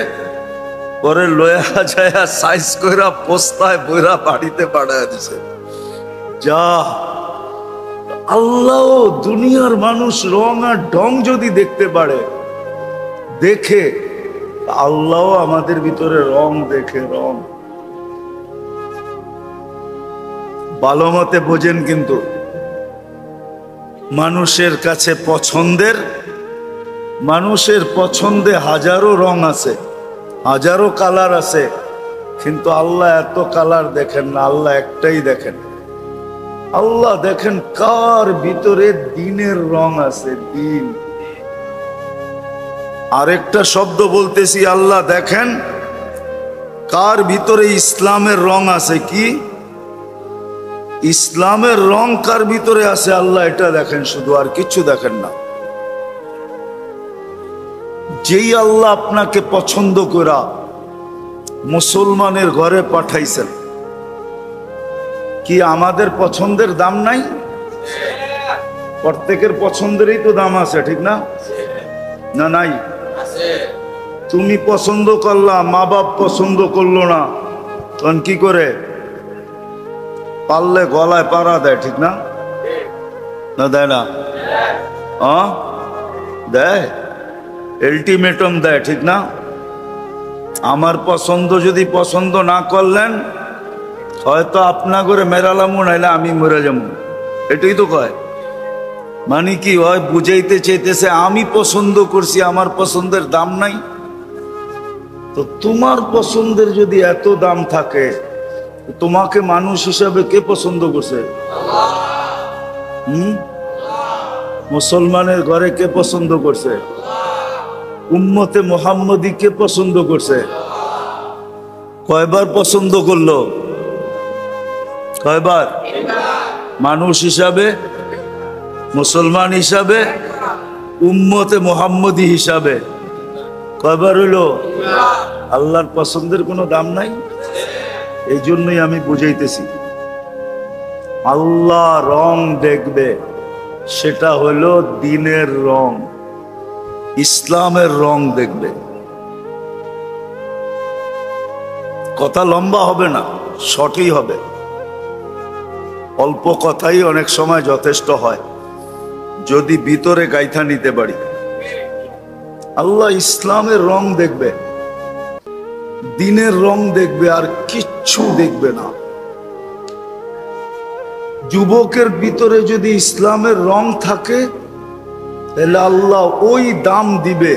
পরে লয়া যায় সাইজ কইরা বস্তায় বইরা বাড়িতে পাঠায় দিছে। যা আল্লাহ, দুনিয়ার মানুষ রং আর ঢং যদি দেখতে পারে, দেখে আল্লাহ আমাদের ভিতরে রং দেখে, রং। ভালো মতে বোঝেন। কিন্তু মানুষের কাছে মানুষের পছন্দে হাজারো রং আছে, হাজারো কালার আছে, কিন্তু আল্লাহ এত কালার দেখেন না, আল্লাহ একটাই দেখেন। আল্লাহ দেখেন কার ভিতরে দিনের রং আছে, দিন। আরেকটা শব্দ বলতেছি, আল্লাহ দেখেন কার ভিতরে ইসলামের রং আছে। কি ইসলামের রং কার ভিতরে আছে, আল্লাহ এটা দেখেন শুধু, আর কিছু দেখেন না। যেই আল্লাহ আপনাকে পছন্দ করা মুসলমানের ঘরে পাঠাইছেন, কি আমাদের পছন্দের দাম নাই? প্রত্যেকের পছন্দেরই তো দাম আছে, ঠিক না? না নাই? তুমি পছন্দ করলা, মা বাপ পছন্দ করলো না, তখন কি করে? পারলে গলায় পাড়া দেয়, ঠিক না? না দেয় না? দেয়, আলটিমেটাম দেয়, ঠিক না? আমার পছন্দ যদি পছন্দ না করলেন, হয়তো আপনা করে মেরালামু, নাইলে আমি মরে যাবো, এটাই তো কয়। মানে কি হয়, বুঝাইতে চাইতেছে আমি পছন্দ করছি, আমার পছন্দের দাম নাই। তো তোমার পছন্দের যদি এত দাম থাকে, তোমাকে মানুষ হিসাবে কে পছন্দ করছে? মুসলমানের ঘরে কে পছন্দ করছে? উম্মতে মুহাম্মদী কে পছন্দ করছে? কয়বার পছন্দ করলো? কয়বার? মানুষ হিসাবে, মুসলমান হিসাবে, উম্মতে মুহাম্মদী হিসাবে কয়বার হইলো? আল্লাহর পছন্দের কোনো দাম নাই। এই জন্যই আমি বুঝাইতেছি, আল্লাহ রং দেখবে, সেটা হলো দ্বীনের রং, ইসলামের রং দেখবে। কথা লম্বা হবে না, শর্টই হবে। অল্প কথাই অনেক সময় যথেষ্ট হয় যদি ভিতরে গাইথা নিতে পারি। আল্লাহ ইসলামের রং দেখবে, দ্বীনের রং দেখবে, আর কিচ্ছু দেখবে না। যুবকের ভিতরে যদি ইসলামের রং থাকে, তাহলে আল্লাহ ওই দাম দিবে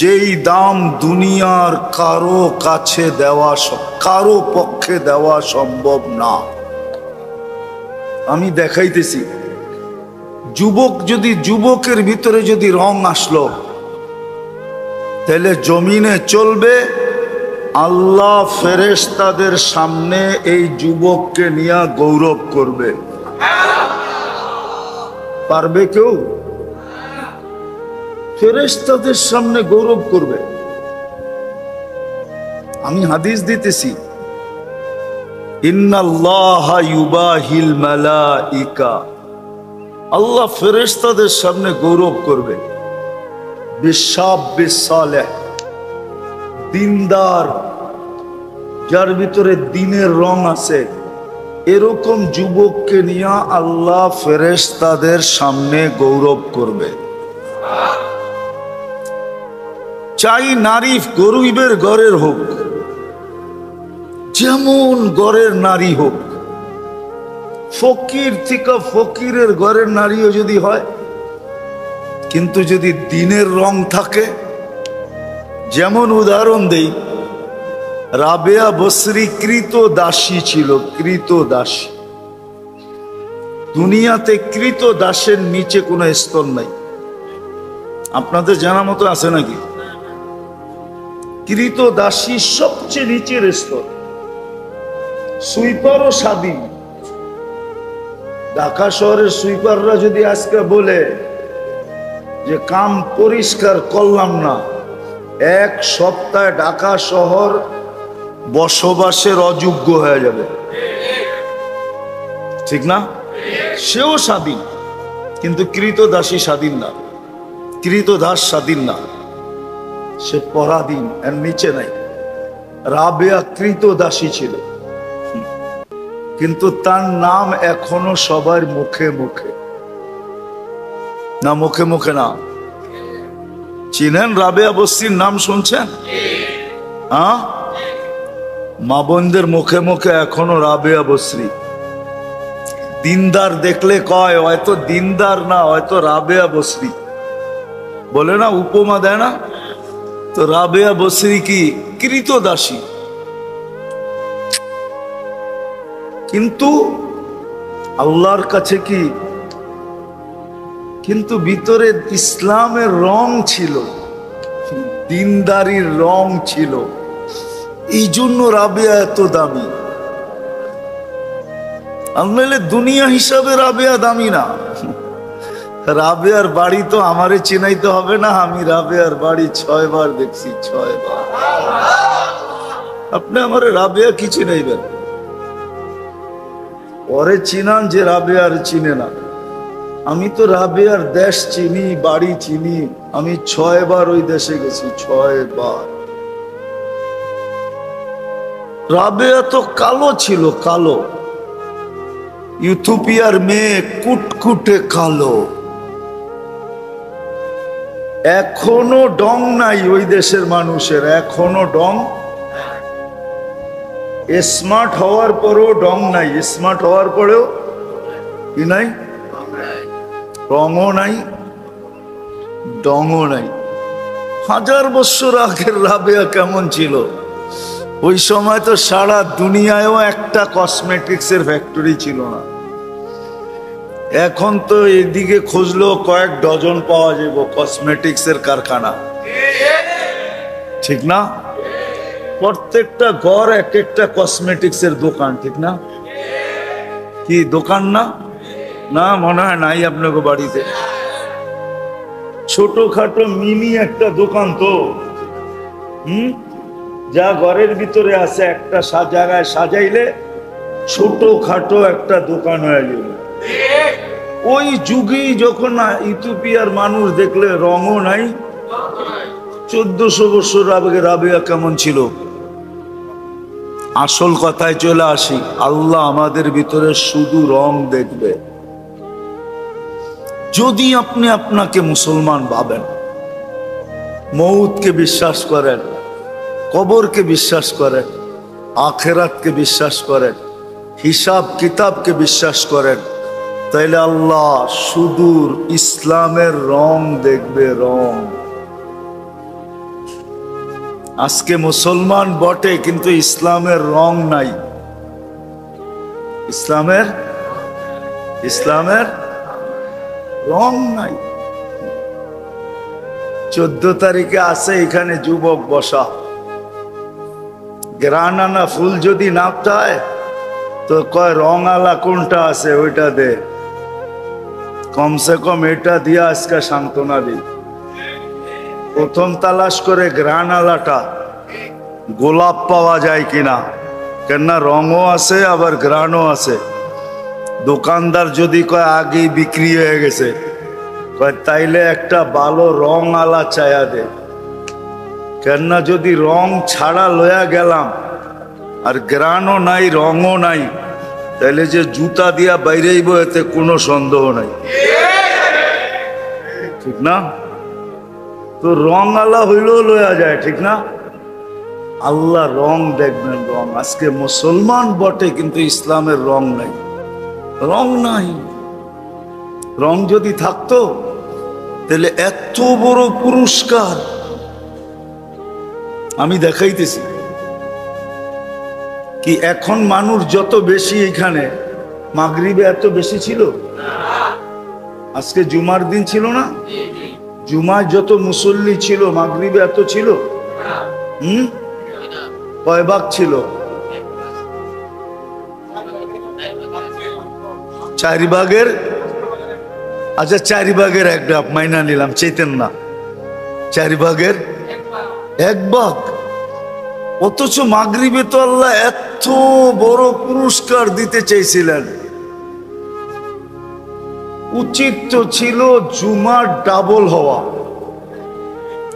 যেই দাম দুনিয়ার কারো কাছে দেওয়া, কারো পক্ষে দেওয়া সম্ভব না। আমি দেখাইতেছি, যুবকের ভিতরে যদি রং আসলো, তাহলে জমিনে চলবে, আল্লাহ ফেরেশতাদের সামনে এই যুবককে নিয়ে গৌরব করবে। পারবে কেউ? ফেরেশতাদের সামনে গৌরব করবে। আমি হাদিস দিতেছি, ইন্নাল্লাহা ইউবাহিল মালাইকা, আল্লাহ ফেরেশতাদের সামনে গৌরব করবে। বিশাব্বিস সালেহ, দিনদার, যার ভিতরে দ্বীনের রং আছে, এরকম যুবককে নিয়ে আল্লাহ ফেরেশতাদের সামনে গৌরব করবে। চাই নারী গরিবের ঘরের হোক, যেমন ঘরের নারী হোক, ফকির থেকে ফকিরের ঘরের নারীও যদি হয়, কিন্তু যদি দ্বীনের রং থাকে, যেমন উদাহরণ দেই, রাবেয়া বসরি কৃত দাসী ছিল, কৃত দাসী। দুনিয়াতে কৃত দাসের নিচে কোনো স্তর নাই, আপনাদের জানা মতো আছে নাকি? কৃত দাসী সবচেয়ে নিচের স্তর। সুইপারও স্বাধীন। ঢাকা শহরের সুইপাররা যদি আজকে বলে যে কাম পরিষ্কার করলাম না, এক সপ্তাহে ঢাকা শহর বসবাসের অযোগ্য হয়ে যাবে, ঠিক না? সেও স্বাধীন, কিন্তু কৃতদাসী স্বাধীন না, কৃতদাস স্বাধীন না, সে পরাধীন, এর নিচে নাই। রাবেয়া কৃতদাসী ছিল, কিন্তু তার নাম এখনো সবার মুখে মুখে না, মুখে মুখে না। চিনেন রাবেয়া বস্তির নাম শুনছেন? হ্যাঁ, মা বোনদের মুখে মুখে এখনো রাবেয়া বস্রি। দিনদার দেখলে কয় হয়তো দিনদার না, হয়তো রাবেয়া বস্রি বলে না, উপমা দেয় না? তো রাবেয়া বস্রি কি কৃতদাসী, কিন্তু আল্লাহর কাছে কি, কিন্তু ভিতরে ইসলামের রং ছিল, দিনদারির রং ছিল, এই জন্য রাবেয়া এত দামি। নাহলে দুনিয়া হিসাবে রাবেয়া দামি না। রাবেয়ার বাড়ি তো আমারে চিনাইতে হবে না, আমি রাবেয়ার বাড়ি 6 বার দেখছি, 6 বার। আপনি আমারে রাবেয়া কি চিনাইবেন? পরে চিনান যে রাবেয়ার চিনে না। আমি তো রাবেয়ার দেশ চিনি, বাড়ি চিনি, আমি 6 বার ওই দেশে গেছি, 6 বার। রাবেয়া তো কালো ছিল, কালো, ইথিওপিয়ার মেয়ে, কুটকুটে কালো। এখনো ডং নাই ওই দেশের মানুষের, এখনো ডং। স্মার্ট হওয়ার পরেও ডং নাই, স্মার্ট হওয়ার পরেও কি নাই? রঙও নাই, ডঙও নাই। 1000 বছর আগের রাবেয়া কেমন ছিল? ওই সময় তো সারা দুনিয়ায়ও একটা কসমেটিক্সের ফ্যাক্টরি ছিল না। এখন তো এদিকে খুঁজলেও কয়েক ডজন পাওয়া যাবে কসমেটিক্সের কারখানা, ঠিক না? প্রত্যেকটা ঘর এক একটা কসমেটিক্সের দোকান, ঠিক না? কি দোকান না? না, মনে হয় নাই আপনাকে বাড়িতে। ছোটখাটো মিনি একটা দোকান তো, যা ঘরের ভিতরে আছে একটা জায়গায় সাজাইলে ছোটখাটো একটা দোকান হয়ে যাবে। ওই যুগেই যখন ইথিওপিয়ার মানুষ দেখলে রঙও নাই। 1400 বছর আগে রাবেয়া কেমন ছিল? আসল কথায় চলে আসি, আল্লাহ আমাদের ভিতরে শুধু রং দেখবে যদি আপনি আপনাকে মুসলমান ভাবেন, মৌতকে বিশ্বাস করেন, কবরকে বিশ্বাস করেন, আখেরাতকে বিশ্বাস করেন, হিসাব কিতাবকে বিশ্বাস করেন, তাইলে আল্লাহ সুদূর ইসলামের রং দেখবে, রং। আজকে মুসলমান বটে কিন্তু ইসলামের রং নাই। ইসলামের রং নাই। 14 তারিখে আছে এখানে যুবক বসা, গ্রানানা ফুল যদি নাপটায় তো কয় রং আলা কোনটা আছে ওইটা দে, কমসে কম এটা দিয়া আজকে সান্ত্বনা দিই। প্রথম তালাশ করে গ্রানালাটা গোলাপ পাওয়া যায় কিনা, কেননা রঙও আছে আবার গ্রানও আছে। দোকানদার যদি কয় আগেই বিক্রি হয়ে গেছে, কয় তাইলে একটা ভালো রং আলা চায়া দে, কেননা যদি রং ছাড়া লয়া গেলাম আর গ্রানও নাই রঙও নাই, তাইলে যে জুতা দিয়া বাইরেইব এতে কোনো সন্দেহ নাই, ঠিক না? তো রং আলা হইলেও লয়া যায়, ঠিক না? আল্লাহ রং দেখবেন, রং। আজকে মুসলমান বটে কিন্তু ইসলামের রং নাই, রং নাই। রং যদি থাকতো তাহলে এত বড় পুরস্কার আমি দেখাইতেছি কি। এখন মানুষ যত বেশি, এখানে মাগরিবে এত বেশি ছিল? আজকে জুমার দিন ছিল না? জুমায় যত মুসল্লি ছিল মাগরিবে এত ছিল? কয় ভাগ ছিল? 4 ভাগের, আচ্ছা 4 ভাগের 1 ভাগ মাইনা নিলাম, চেতেন না, 4 ভাগের 1 ভাগ। অথচ মাগরিবে তো আল্লাহ এত বড় পুরস্কার দিতে চাইছিলেন। উচিত তো ছিল জুমার ডাবল হওয়া,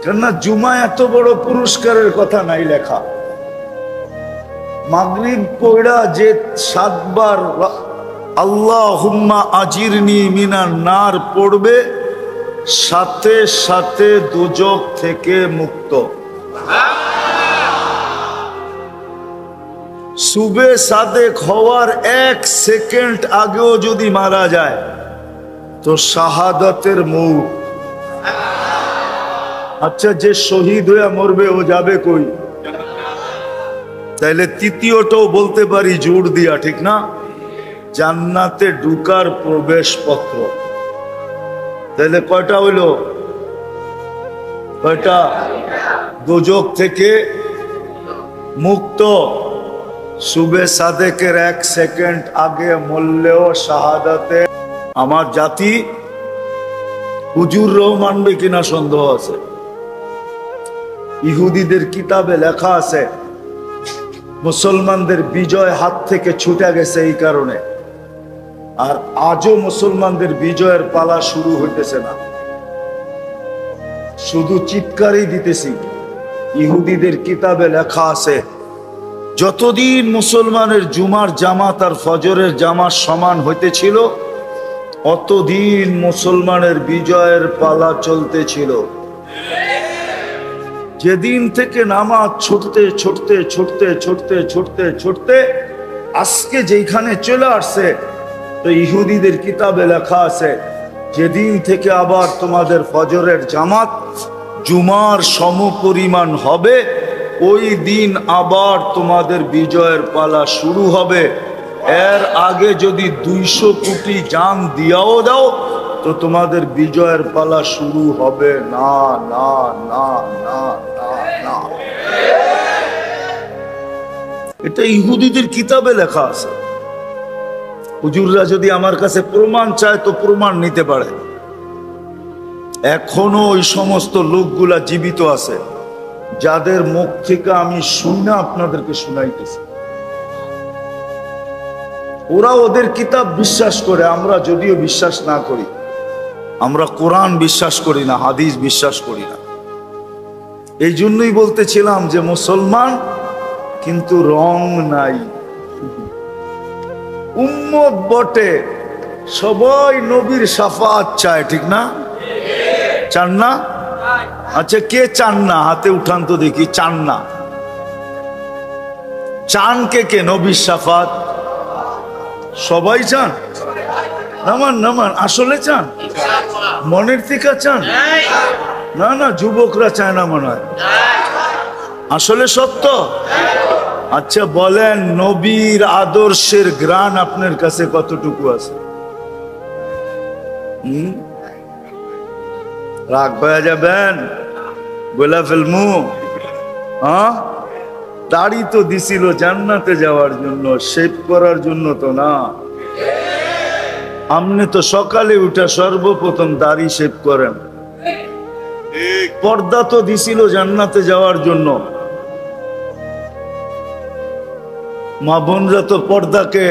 কেননা জুমা এত বড় পুরস্কারের কথা নাই লেখা। মাগরিব পড়া যে 7 বার আল্লাহুম্মা আজিরনি মিনান নার পড়বে, সাথে সাথে দোজখ থেকে মুক্ত। সুবে সাদেক হওয়ার 1 সেকেন্ড আগেও যদি মারা যায় তো শাহাদাতের মৌত। আচ্ছা, যে শহীদ হয়ে মরবে ও যাবে কই? তাইলে তৃতীয়টাও বলতে পারি জোর দিয়া, ঠিক না? জান্নাতে ঢুকার প্রবেশ পত্র। তাহলে কয়টা হইল? কয়টা? দোজখ থেকে মুক্ত। সুবে সাদেকের 1 সেকেন্ড আগে মরলেও শাহাদাতে। আমার জাতি হুজুররাও মানবে কিনা সন্দেহ আছে। ইহুদিদের কিতাবে লেখা আছে মুসলমানদের বিজয় হাত থেকে ছুটে গেছে এই কারণে, আর আজও মুসলমানদের বিজয়ের পালা শুরু হইতেছে না, শুধু চিৎকারই দিতেছি। ইহুদিদের কিতাবে লেখা আছে যতদিন মুসলমানের জুমার জামাত আর ফজরের জামাত সমান হইতেছিল অতদিন মুসলমানের বিজয়ের পালা চলতেছিল। যেদিন থেকে নামাজ ছুটতে ছুটতে ছুটতে ছুটতে ছুটতে ছুটতে আজকে যেখানে চলে আসছে, তো ইহুদিদের কিতাবে লেখা আছে যেদিন থেকে আবার তোমাদের ফজরের জামাত জুমার সমপরিমাণ হবে, ওই দিন আবার তোমাদের বিজয়ের পালা শুরু হবে। এর আগে যদি 200 কোটি জান দিয়াও দাও তো তোমাদের বিজয়ের পালা শুরু হবে না, না, না, না, না, না। এটা ইহুদিদের কিতাবে লেখা আছে। হুজুররা যদি আমার কাছে প্রমাণ চায় তো প্রমাণ নিতে পারে। এখনো ওই সমস্ত লোকগুলা জীবিত আছে যাদের মুখ থেকে আমি শুনে আপনাদেরকে শুনাইতেছি। ওরা ওদের কিতাব বিশ্বাস করে, আমরা যদিও বিশ্বাস না করি। আমরা কোরআন বিশ্বাস করি না, হাদিস বিশ্বাস করি না। এই জন্যই বলতেছিলাম যে মুসলমান কিন্তু রং নাই, উম্মত বটে, সবাই নবীর শাফাত চায়, ঠিক না? চান না? আচ্ছা, কে চান না? হাতে উঠান তো দেখি। চান না? চান কে কে নবীর শাফাত? সবাই চান? নামান নামান, আসলে চান? মনের থেকে চান? না না, যুবকরা চায় না মনে হয়। আসলে সত্য? আচ্ছা বলেন, নবীর আদর্শের গ্রাণ আপনার কাছে কতটুকু আছে? রাগ হয়ে যাবেন, বলে ফেলমু। হ্যাঁ, দাড়ি তো দিছিল জান্নাতে যাওয়ার জন্য, শেভ করার জন্য তো না। আপনি তো সকালে উঠে সর্বপ্রথম দাড়ি শেভ করেন। পর্দা তো দিছিল জান্নাতে যাওয়ার জন্য। মা বোনরা তো পর্দাকে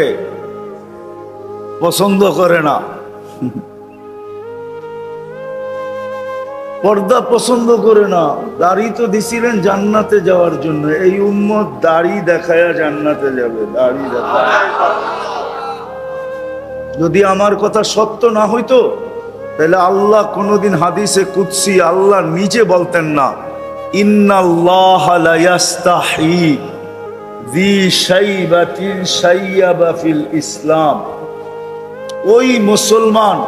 পছন্দ করে না, পর্দা পছন্দ করে না। দাড়ি তো দিছিলেন জান্নাতে যাওয়ার জন্য। এই উম্মত দাড়ি দেখায়া জান্নাতে যাবে, দাড়ি দেখায়। যদি আমার কথা সত্য না হইতো তাহলে আল্লাহ কোনদিন হাদিসে কুদসি আল্লাহ নিজে বলতেন না, ইন্নাল্লাহ লা ইয়াস্তাহি যী শাইবাতিন শাইয়াবা ফিল ইসলাম। ওই মুসলমান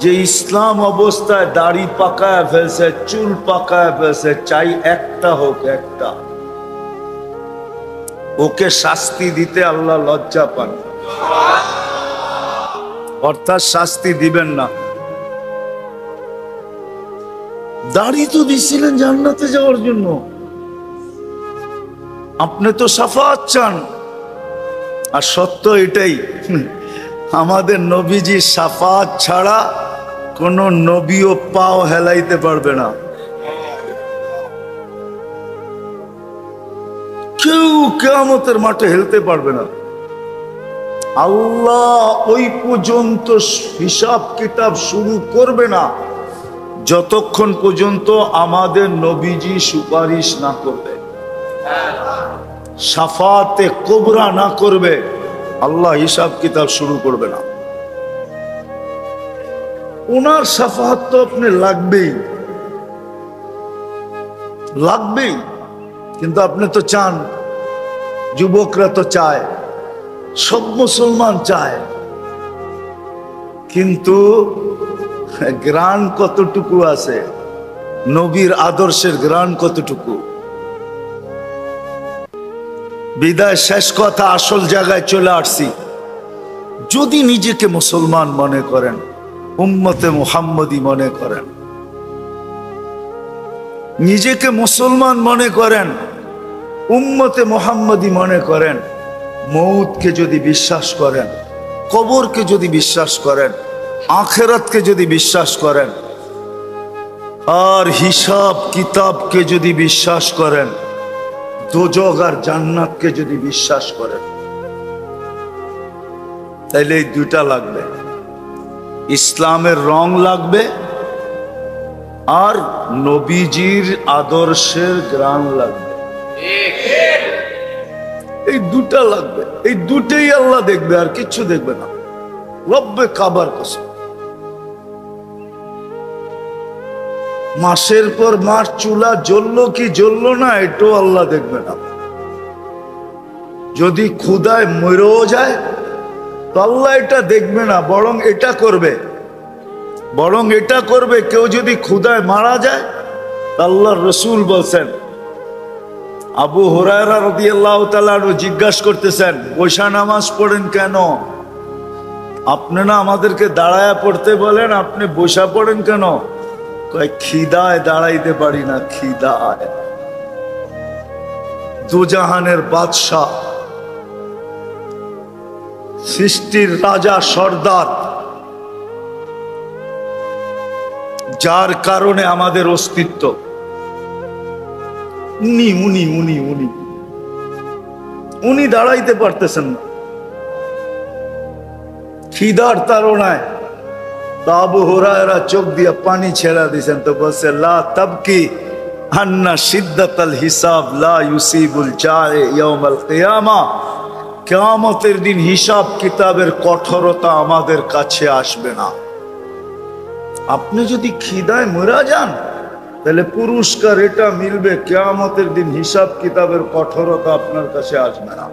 যে ইসলাম অবস্থায় দাড়ি পাকায় ফেলছে, চুল পাকায় ফেলছে, চাই একটা হোক, একটা, ওকে শাস্তি দিতে আল্লাহ লজ্জা পান, অর্থাৎ শাস্তি দিবেন না। দাড়ি তো দিছিলেন জান্নাতে যাওয়ার জন্য, আপনি তো শাফাত চান। আর সত্য এটাই, আমাদের নবীজি শাফাত ছাড়া কোন নবীও পাও হেলাইতে পারবে না। কেউ কিয়ামতের মাঠে হেলতে পারবে না। আল্লাহ ওই পর্যন্ত হিসাব কিতাব শুরু করবে না যতক্ষণ পর্যন্ত আমাদের নবীজি সুপারিশ না করবে, শাফাতে কুবরা না করবে, আল্লাহ হিসাব কিতাব শুরু করবে না। ওনার শাফাত তো আপনি লাগবেই, লাগবেই। কিন্তু আপনি তো চান, যুবকরা তো চায়, সব মুসলমান চায়, কিন্তু গ্রাণ কতটুকু আছে? নবীর আদর্শের গ্রাণ কতটুকু? বিদায় শেষ কথা, আসল জায়গায় চলে আসছি। যদি নিজেকে মুসলমান মনে করেন, উম্মতে মুহাম্মদী মনে করেন, নিজেকে মুসলমান মনে করেন, উম্মতে মুহাম্মদী মনে করেন, মৌতকে যদি বিশ্বাস করেন, কবরকে যদি বিশ্বাস করেন, আখিরাতকে যদি বিশ্বাস করেন, আর হিসাব কিতাবকে যদি বিশ্বাস করেন, দোজখ আর জান্নাতকে যদি বিশ্বাস করেন, তাইলে এই দুইটা লাগবে। ইসলামের রং লাগবে আর নবীজির আদর্শের গ্রাণ লাগবে। এই দুটা লাগবে, এই দুটেই আল্লাহ দেখবে, আর কিচ্ছু দেখবে না। রব্বে কাবার কসম, মাসের পর মাস চুলা জ্বললো কি জ্বললো না এটাও আল্লাহ দেখবে না। যদি ক্ষুধায় মরেও যায় তো আল্লাহ এটা দেখবে না, বরং এটা করবে, বরং এটা করবে, কেউ যদি ক্ষুধায় মারা যায়, আল্লাহর রসুল বলছেন, আবু হুরায়রা রাদিয়াল্লাহু তাআলা জিজ্ঞাসা করতেছেন, বৈশা নামাজ পড়েন কেন? আপনি না আমাদেরকে দাঁড়ায় পড়তে বলেন, আপনি বৈশা পড়েন কেন? কয়, খিদায় দাঁড়াইতে পারি না, খিদায়। দুজাহানের বাদশাহ, সৃষ্টির রাজা সর্দার, যার কারণে আমাদের অস্তিত্ব, উনি উনি উনি উনি উনি দাঁড়াইতে পারতেছেন না খিদার তাড়নায়। আবু হুরায়রা চোখ দিয়ে পানি ছেড়া দিয়েছেন, তো বলছে, লা তাবকি আন্না শিদ্দাতাল হিসাব লা ইউসিবুল জায়ে ইয়াউমাল কিয়ামা। কিয়ামতের দিন হিসাব কিতাবের কঠোরতা আমাদের কাছে আসবে না। আপনি যদি খিদায় মরা যান, তাহলে পুরস্কার এটা মিলবে, কিয়ামতের দিন হিসাব কিতাবের কঠোরতা আপনার কাছে আসবে না।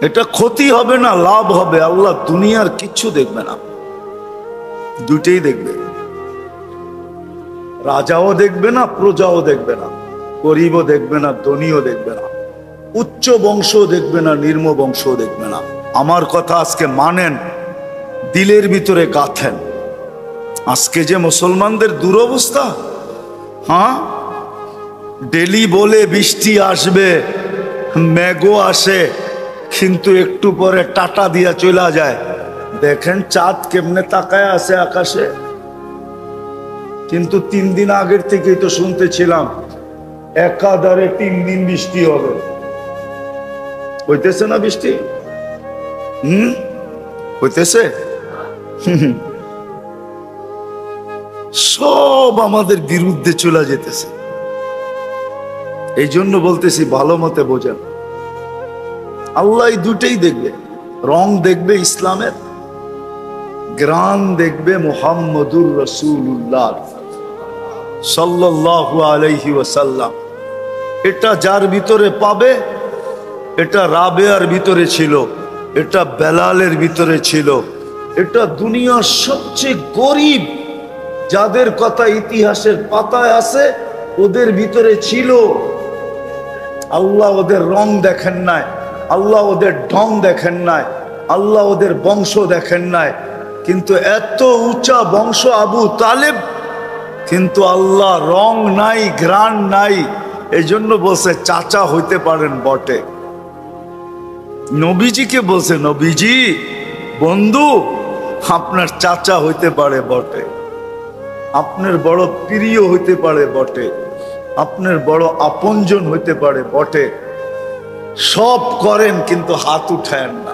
এটা ক্ষতি হবে না, লাভ হবে। আল্লাহ দুনিয়ার কিচ্ছু দেখবে না, দুটেই দেখবে। রাজাও দেখবে না, প্রজাও দেখবে না, গরিবও দেখবে না, ধনীও দেখবে না, উচ্চ বংশও দেখবে না, নিম্ন বংশও দেখবে না। আমার কথা আজকে মানেন, দিলের ভিতরে গাঁথেন। আজকে যে মুসলমানদের দুরবস্থা, হ্যাঁ, ডেলি বলে বৃষ্টি আসবে, মেঘও আসে, কিন্তু একটু পরে টাটা দিয়া চলে যায়। দেখেন চাঁদ কেমনে তাকায় আছে আকাশে। কিন্তু 3 দিন আগের থেকেই তো শুনতেছিলাম একাধারে 3 দিন বৃষ্টি হবে। হইতেছে না বৃষ্টি? হইতেছে। সব আমাদের বিরুদ্ধে চলে যেতেছে। এই জন্য বলতেছি, ভালো মতে বোঝেন। আল্লাহ দুটেই দেখবে, রং দেখবে ইসলামের, গ্রান দেখবে মুহাম্মদুর রাসূলুল্লাহ সাল্লাল্লাহু আলাইহি ওয়াসাল্লাম। এটা যার ভিতরে পাবে, এটা রাবেয়ার ভিতরে ছিল, এটা বেলালের ভিতরে ছিল, এটা দুনিয়ার সবচেয়ে গরিব যাদের কথা ইতিহাসের পাতায় আছে, ওদের ভিতরে ছিল। আল্লাহ ওদের রং দেখেন নাই, আল্লাহ ওদের ঢং দেখেন নাই, আল্লাহ ওদের বংশ দেখেন নাই, কিন্তু এত উঁচা বংশ আবু তালেব, কিন্তু আল্লাহ রং নাই, ঘ্রাণ নাই। এই জন্য বলছে চাচা হইতে পারেন বটে। নবীজিকে বলছে, নবীজি বন্ধু, আপনার চাচা হইতে পারে বটে, আপনার বড় প্রিয় হইতে পারে বটে, আপনার বড় আপনজন হইতে পারে বটে, সব করেন কিন্তু হাত উঠায়েন না।